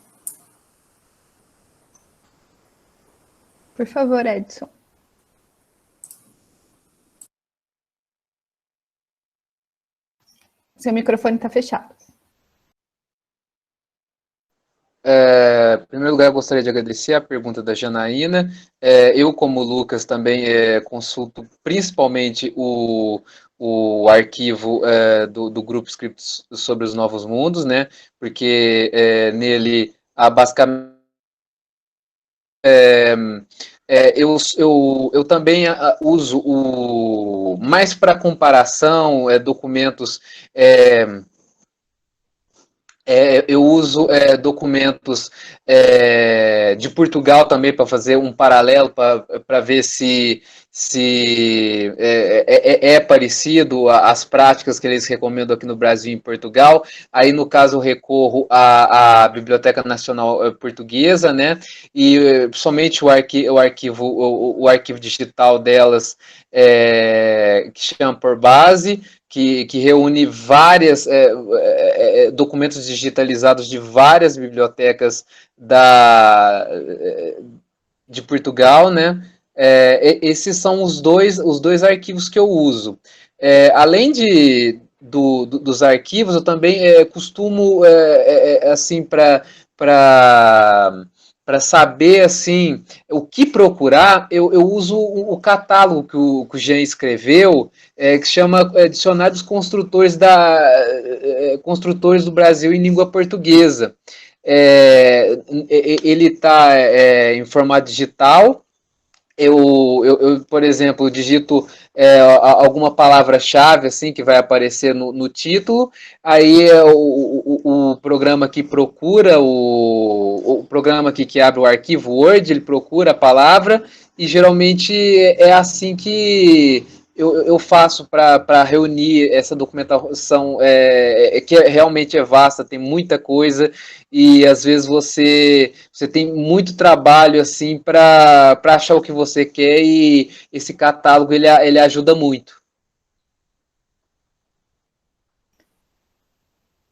Por favor, Edson. Seu microfone está fechado.
Em primeiro lugar, eu gostaria de agradecer a pergunta da Janaína. Eu, como Lucas, também consulto principalmente o arquivo do Grupo Scripts sobre os Novos Mundos, né? Porque nele há basicamente. Eu também uso mais para comparação, documentos. Eu uso documentos de Portugal também para fazer um paralelo, para ver se é parecido às práticas que eles recomendam aqui no Brasil e em Portugal. Aí, no caso, eu recorro à Biblioteca Nacional Portuguesa, né? E somente o arquivo digital delas, que chama Por Base, que reúne vários documentos digitalizados de várias bibliotecas de Portugal, né? Esses são os dois arquivos que eu uso. Além dos arquivos, eu também costumo, assim, para saber assim o que procurar, eu uso o catálogo que o Jean escreveu, que chama Dicionário dos Construtores do Brasil em Língua Portuguesa. Ele está em formato digital. Por exemplo, digito alguma palavra-chave assim que vai aparecer no título, aí o programa que procura, o programa que abre o arquivo Word, ele procura a palavra, e geralmente é assim que eu faço para reunir essa documentação, que realmente é vasta, tem muita coisa, e às vezes você tem muito trabalho assim para achar o que você quer, e esse catálogo ele ajuda muito.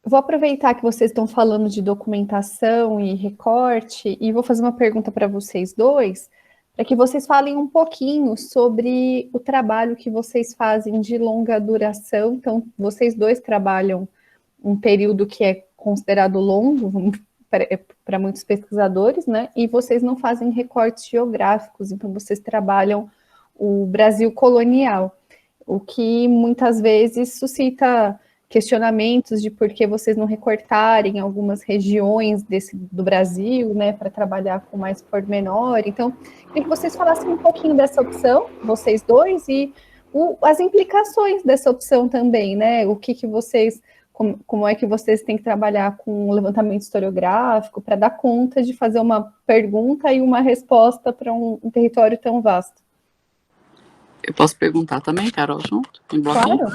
Vou aproveitar que vocês estão falando de documentação e recorte e vou fazer uma pergunta para vocês dois, para que vocês falem um pouquinho sobre o trabalho que vocês fazem de longa duração. Então, vocês dois trabalham um período que é considerado longo para muitos pesquisadores, né? E vocês não fazem recortes geográficos, então vocês trabalham o Brasil colonial, o que muitas vezes suscita questionamentos de por que vocês não recortarem algumas regiões do Brasil, né, para trabalhar com mais pormenor. Então, queria que vocês falassem um pouquinho dessa opção, vocês dois, e as implicações dessa opção também, né? O que vocês, como é que vocês têm que trabalhar com o levantamento historiográfico para dar conta de fazer uma pergunta e uma resposta para um território tão vasto?
Eu posso perguntar também, Carol, junto?
Claro.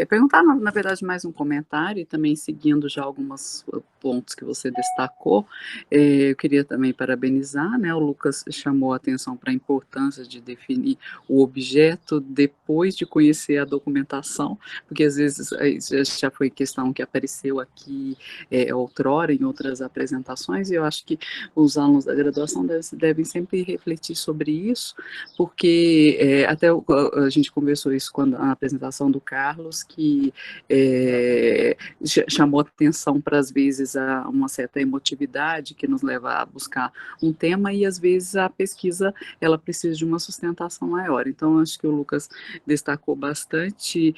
Perguntar, na verdade, mais um comentário, e também seguindo já alguns pontos que você destacou. Eu queria também parabenizar, né? O Lucas chamou a atenção para a importância de definir o objeto depois de conhecer a documentação, porque às vezes já foi questão que apareceu aqui outrora em outras apresentações, e eu acho que os alunos da graduação devem sempre refletir sobre isso, porque até a gente conversou isso quando a apresentação do Carlos, que chamou atenção para, às vezes, a uma certa emotividade que nos leva a buscar um tema, e às vezes a pesquisa ela precisa de uma sustentação maior. Então, acho que o Lucas destacou bastante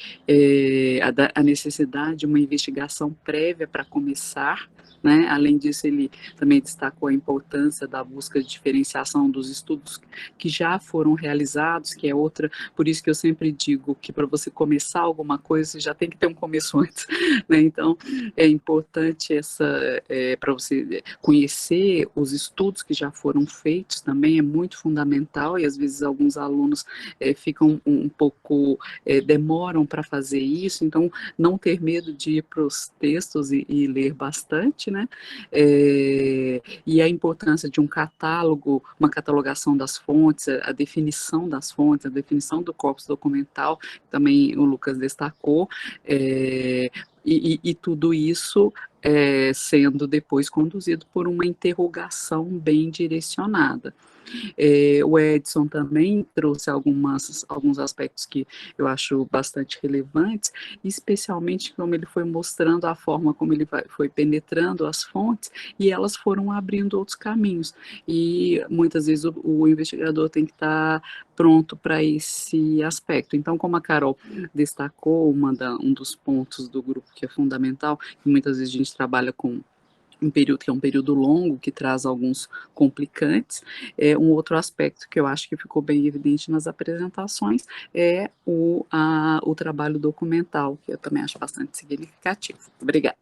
a necessidade de uma investigação prévia para começar, né? Além disso, ele também destacou a importância da busca de diferenciação dos estudos que já foram realizados, que é outra, por isso que eu sempre digo que para você começar alguma coisa, você já tem que ter um começo antes, né? Então, é importante para você conhecer os estudos que já foram feitos também, é muito fundamental, e às vezes alguns alunos ficam um pouco, demoram para fazer isso, então não ter medo de ir para os textos e ler bastante, né? E a importância de um catálogo, uma catalogação das fontes, a definição das fontes, a definição do corpus documental, também o Lucas destacou, e tudo isso sendo depois conduzido por uma interrogação bem direcionada. O Edson também trouxe alguns aspectos que eu acho bastante relevantes, especialmente como ele foi mostrando a forma como ele foi penetrando as fontes e elas foram abrindo outros caminhos. E muitas vezes o investigador tem que estar pronto para esse aspecto. Então, como a Carol destacou, um dos pontos do grupo que é fundamental, que muitas vezes a gente trabalha com um período que é um período longo, que traz alguns complicantes. Um outro aspecto que eu acho que ficou bem evidente nas apresentações é o trabalho documental, que eu também acho bastante significativo. Obrigada.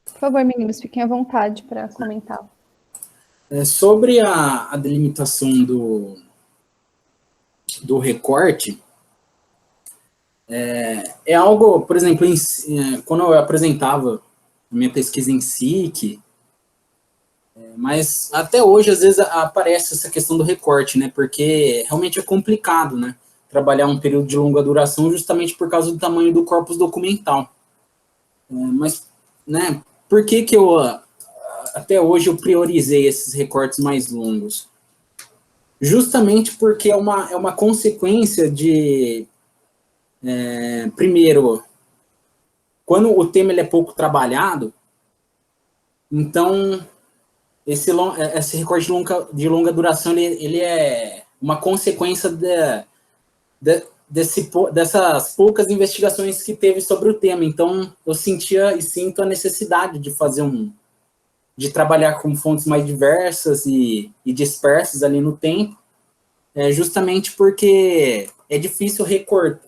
Por favor, meninos, fiquem à vontade para comentar.
Sobre a delimitação do recorte, é algo, por exemplo, quando eu apresentava minha pesquisa em SIC, mas até hoje, às vezes, aparece essa questão do recorte, né? Porque realmente é complicado, né? Trabalhar um período de longa duração justamente por causa do tamanho do corpus documental. Mas, né, por que eu, até hoje, eu priorizei esses recortes mais longos? Justamente porque é uma consequência de, primeiro, quando o tema ele é pouco trabalhado, então esse recorte de longa duração ele é uma consequência dessas poucas investigações que teve sobre o tema. Então, eu sentia e sinto a necessidade de fazer de trabalhar com fontes mais diversas e dispersas ali no tempo, justamente porque é difícil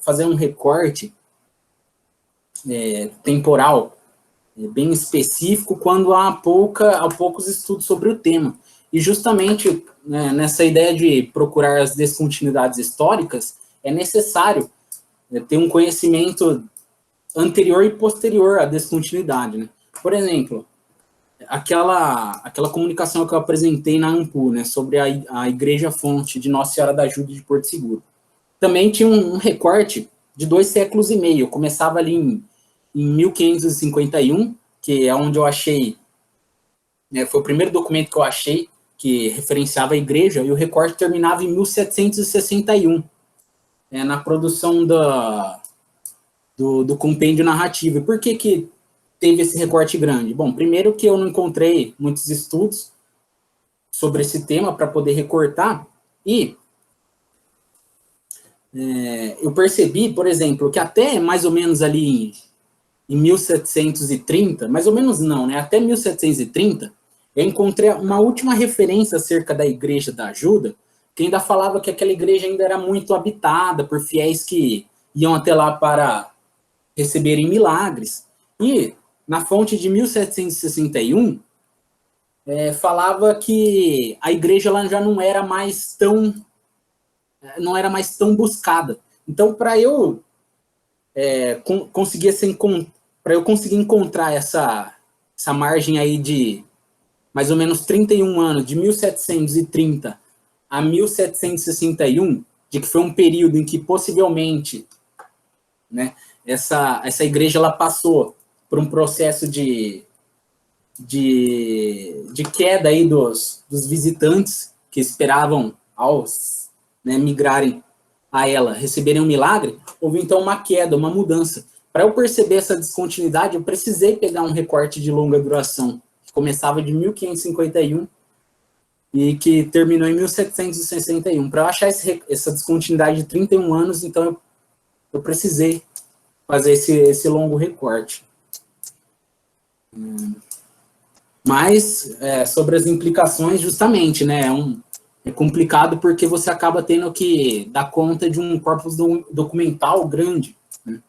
fazer um recorte temporal bem específico quando há poucos estudos sobre o tema. E justamente, né, nessa ideia de procurar as descontinuidades históricas, é necessário ter um conhecimento anterior e posterior à descontinuidade. Né? Por exemplo, aquela comunicação que eu apresentei na AMPU, né, sobre a Igreja Fonte de Nossa Senhora da Ajuda de Porto Seguro. Também tinha um recorte de 2 séculos e meio. Eu começava ali em 1551, que é onde eu achei, foi o primeiro documento que eu achei que referenciava a igreja, e o recorte terminava em 1761, na produção do compêndio narrativo. E por que teve esse recorte grande? Bom, primeiro que eu não encontrei muitos estudos sobre esse tema para poder recortar, e eu percebi, por exemplo, que até mais ou menos ali em 1730, mais ou menos não, né? Até 1730, eu encontrei uma última referência acerca da Igreja da Ajuda, que ainda falava que aquela igreja ainda era muito habitada por fiéis que iam até lá para receberem milagres. E na fonte de 1761, falava que a igreja lá já não era mais tão buscada. Então, para eu conseguir encontrar essa margem aí de mais ou menos 31 anos, de 1730 a 1761, de que foi um período em que possivelmente, né, essa igreja ela passou por um processo de queda aí dos visitantes que esperavam migrarem a ela receberem um milagre, houve então uma queda, uma mudança. Para eu perceber essa descontinuidade, eu precisei pegar um recorte de longa duração, que começava de 1551 e que terminou em 1761. Para eu achar essa descontinuidade de 31 anos, então eu precisei fazer esse longo recorte. Mas, sobre as implicações, justamente, né, é complicado porque você acaba tendo que dar conta de um corpus documental grande. Né?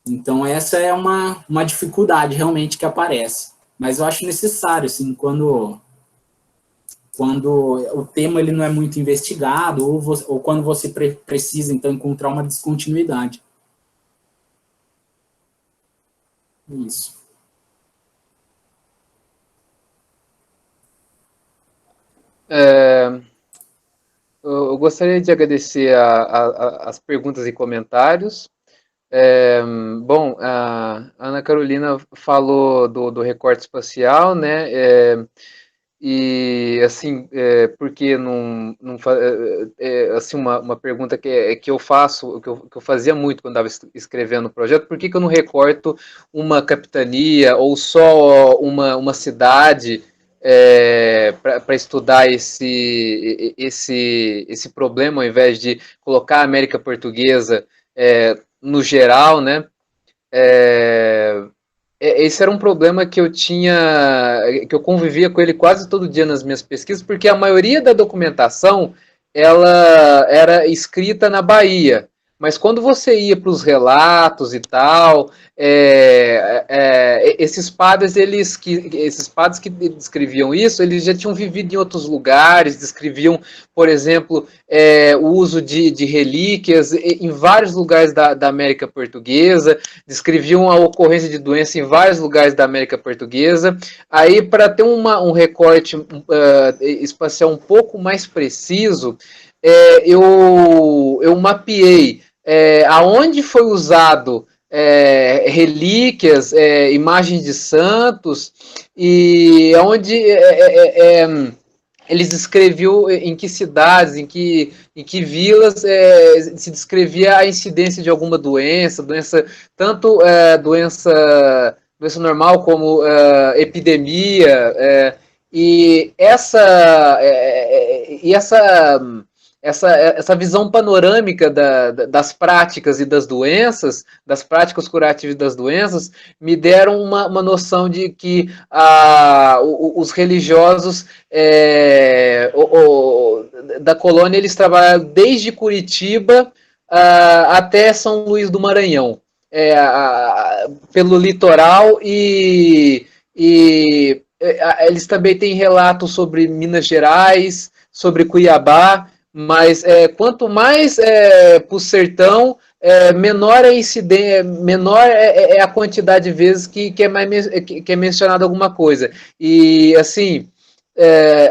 Então, essa é uma dificuldade realmente que aparece. Mas eu acho necessário, assim, quando o tema ele não é muito investigado ou quando você precisa, então, encontrar uma descontinuidade. Isso.
gostaria de agradecer as perguntas e comentários. Bom, a Ana Carolina falou do recorte espacial, né? E assim, porque assim, uma pergunta que eu faço, que eu fazia muito quando estava escrevendo o projeto: por que eu não recorto uma capitania ou só uma cidade para estudar esse problema, ao invés de colocar a América Portuguesa no geral, né? Esse era um problema que que eu convivia com ele quase todo dia nas minhas pesquisas, porque a maioria da documentação ela era escrita na Bahia, mas quando você ia para os relatos e tal, esses padres que descreviam isso, eles já tinham vivido em outros lugares, descreviam, por exemplo, o uso de relíquias em vários lugares da América Portuguesa, descreviam a ocorrência de doença em vários lugares da América Portuguesa. Aí, para ter um recorte espacial um pouco mais preciso, eu mapeei aonde foi usado relíquias, imagens de santos, e onde eles descreviam em que cidades, em que vilas se descrevia a incidência de alguma doença, tanto doença normal como epidemia, e essa visão panorâmica das práticas e das doenças, das práticas curativas das doenças, me deram uma noção de que os religiosos da colônia, eles trabalham desde Curitiba até São Luís do Maranhão, pelo litoral, e eles também têm relatos sobre Minas Gerais, sobre Cuiabá, mas quanto mais para o sertão, menor a incidência, menor a quantidade de vezes que é mencionada alguma coisa. E assim,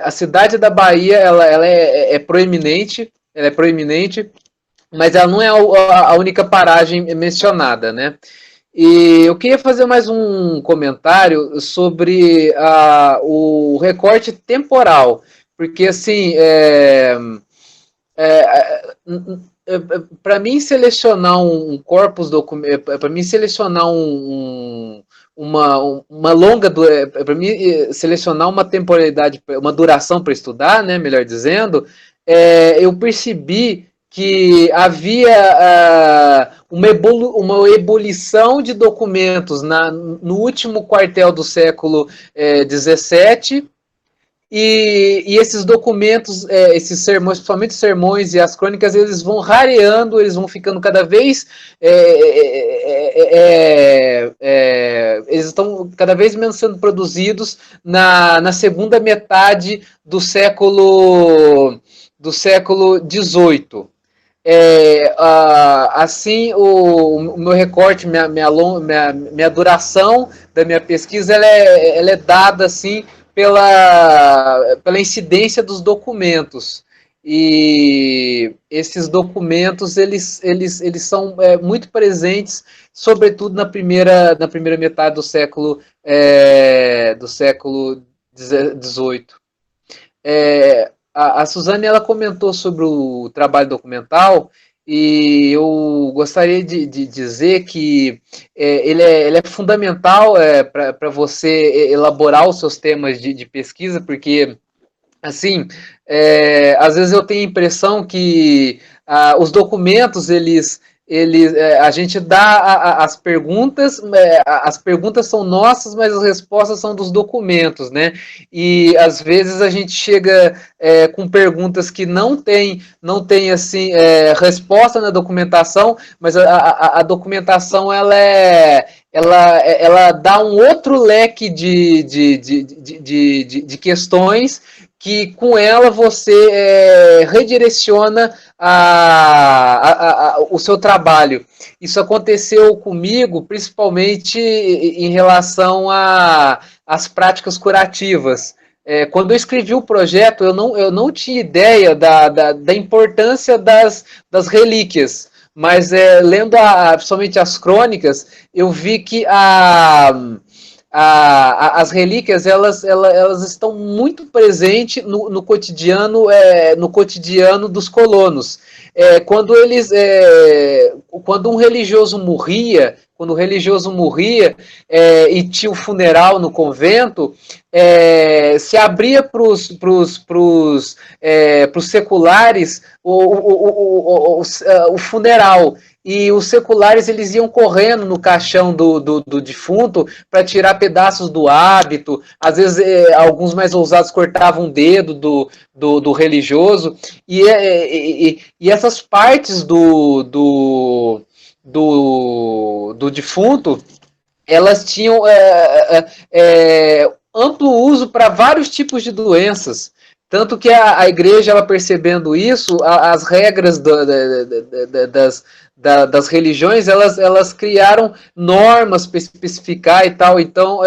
a cidade da Bahia, ela é proeminente, mas ela não é a única paragem mencionada, né? E eu queria fazer mais um comentário sobre o recorte temporal, porque assim, para mim selecionar um corpus documento, para mim selecionar uma longa, para mim selecionar uma temporalidade, uma duração para estudar, né, melhor dizendo, eu percebi que havia uma ebulição de documentos no último quartel do século XVII, e esses documentos, esses sermões, principalmente os sermões e as crônicas, eles vão rareando, eles vão ficando cada vez eles estão cada vez menos sendo produzidos na segunda metade do século XVIII. Assim, o meu recorte, minha duração da minha pesquisa, ela é dada assim pela incidência dos documentos. E esses documentos, eles são muito presentes, sobretudo na primeira metade do século XVIII. A Suzane, ela comentou sobre o trabalho documental, e eu gostaria de dizer que ele é fundamental para você elaborar os seus temas de pesquisa, porque, assim, às vezes eu tenho a impressão que os documentos, a gente dá as perguntas são nossas, mas as respostas são dos documentos, né? E às vezes a gente chega com perguntas que não tem assim, resposta na documentação, mas a documentação ela dá um outro leque de questões, que com ela você redireciona o seu trabalho. Isso aconteceu comigo, principalmente em relação às práticas curativas. quando eu escrevi o projeto, eu não tinha ideia da importância das relíquias, mas lendo principalmente as crônicas, eu vi que as relíquias elas estão muito presentes no cotidiano, no cotidiano dos colonos. Quando um religioso morria, e tinha o funeral no convento, se abria para os seculares o funeral. E os seculares eles iam correndo no caixão do defunto para tirar pedaços do hábito. Às vezes, alguns mais ousados cortavam o dedo do religioso. E essas partes do defunto, elas tinham amplo uso para vários tipos de doenças. Tanto que a igreja, ela percebendo isso, as regras das religiões, elas criaram normas para especificar e tal. Então,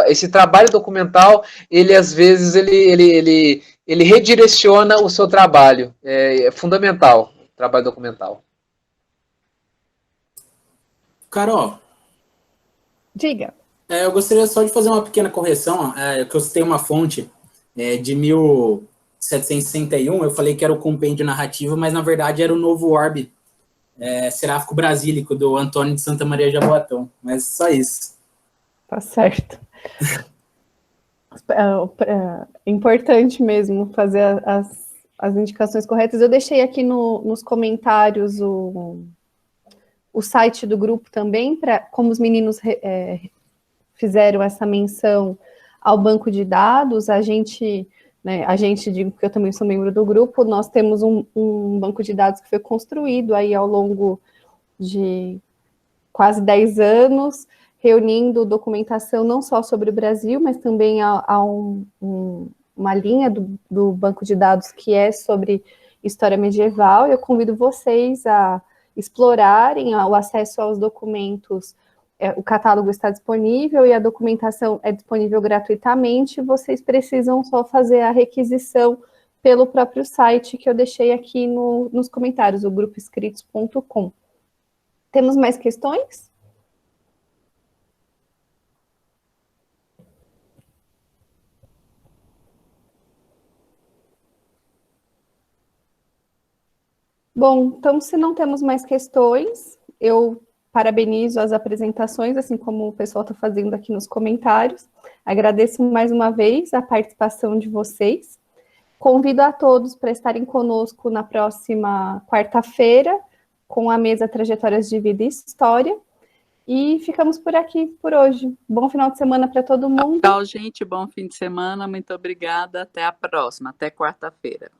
esse trabalho documental, ele às vezes, ele redireciona o seu trabalho. É fundamental o trabalho documental.
Carol.
Diga.
Eu gostaria só de fazer uma pequena correção, que eu citei uma fonte de 1761, eu falei que era o compêndio narrativo, mas na verdade era o Novo Orbe Seráfico Brasílico, do Antônio de Santa Maria de Jaboatão, mas só isso.
Tá certo. Importante mesmo fazer as indicações corretas. Eu deixei aqui nos comentários o site do grupo também, como os meninos fizeram essa menção ao banco de dados, a gente, digo que eu também sou membro do grupo, nós temos um banco de dados que foi construído aí ao longo de quase 10 anos, reunindo documentação não só sobre o Brasil, mas também há uma linha do banco de dados que é sobre história medieval. Eu convido vocês a explorarem o acesso aos documentos. O catálogo está disponível e a documentação é disponível gratuitamente. Vocês precisam só fazer a requisição pelo próprio site que eu deixei aqui nos comentários, o grupoescritos.com. Temos mais questões? Bom, então, se não temos mais questões, eu parabenizo as apresentações, assim como o pessoal está fazendo aqui nos comentários. Agradeço mais uma vez a participação de vocês. Convido a todos para estarem conosco na próxima quarta-feira, com a mesa Trajetórias de Vida e História. E ficamos por aqui por hoje. Bom final de semana para todo mundo.
Tchau, gente. Bom fim de semana. Muito obrigada. Até a próxima. Até quarta-feira.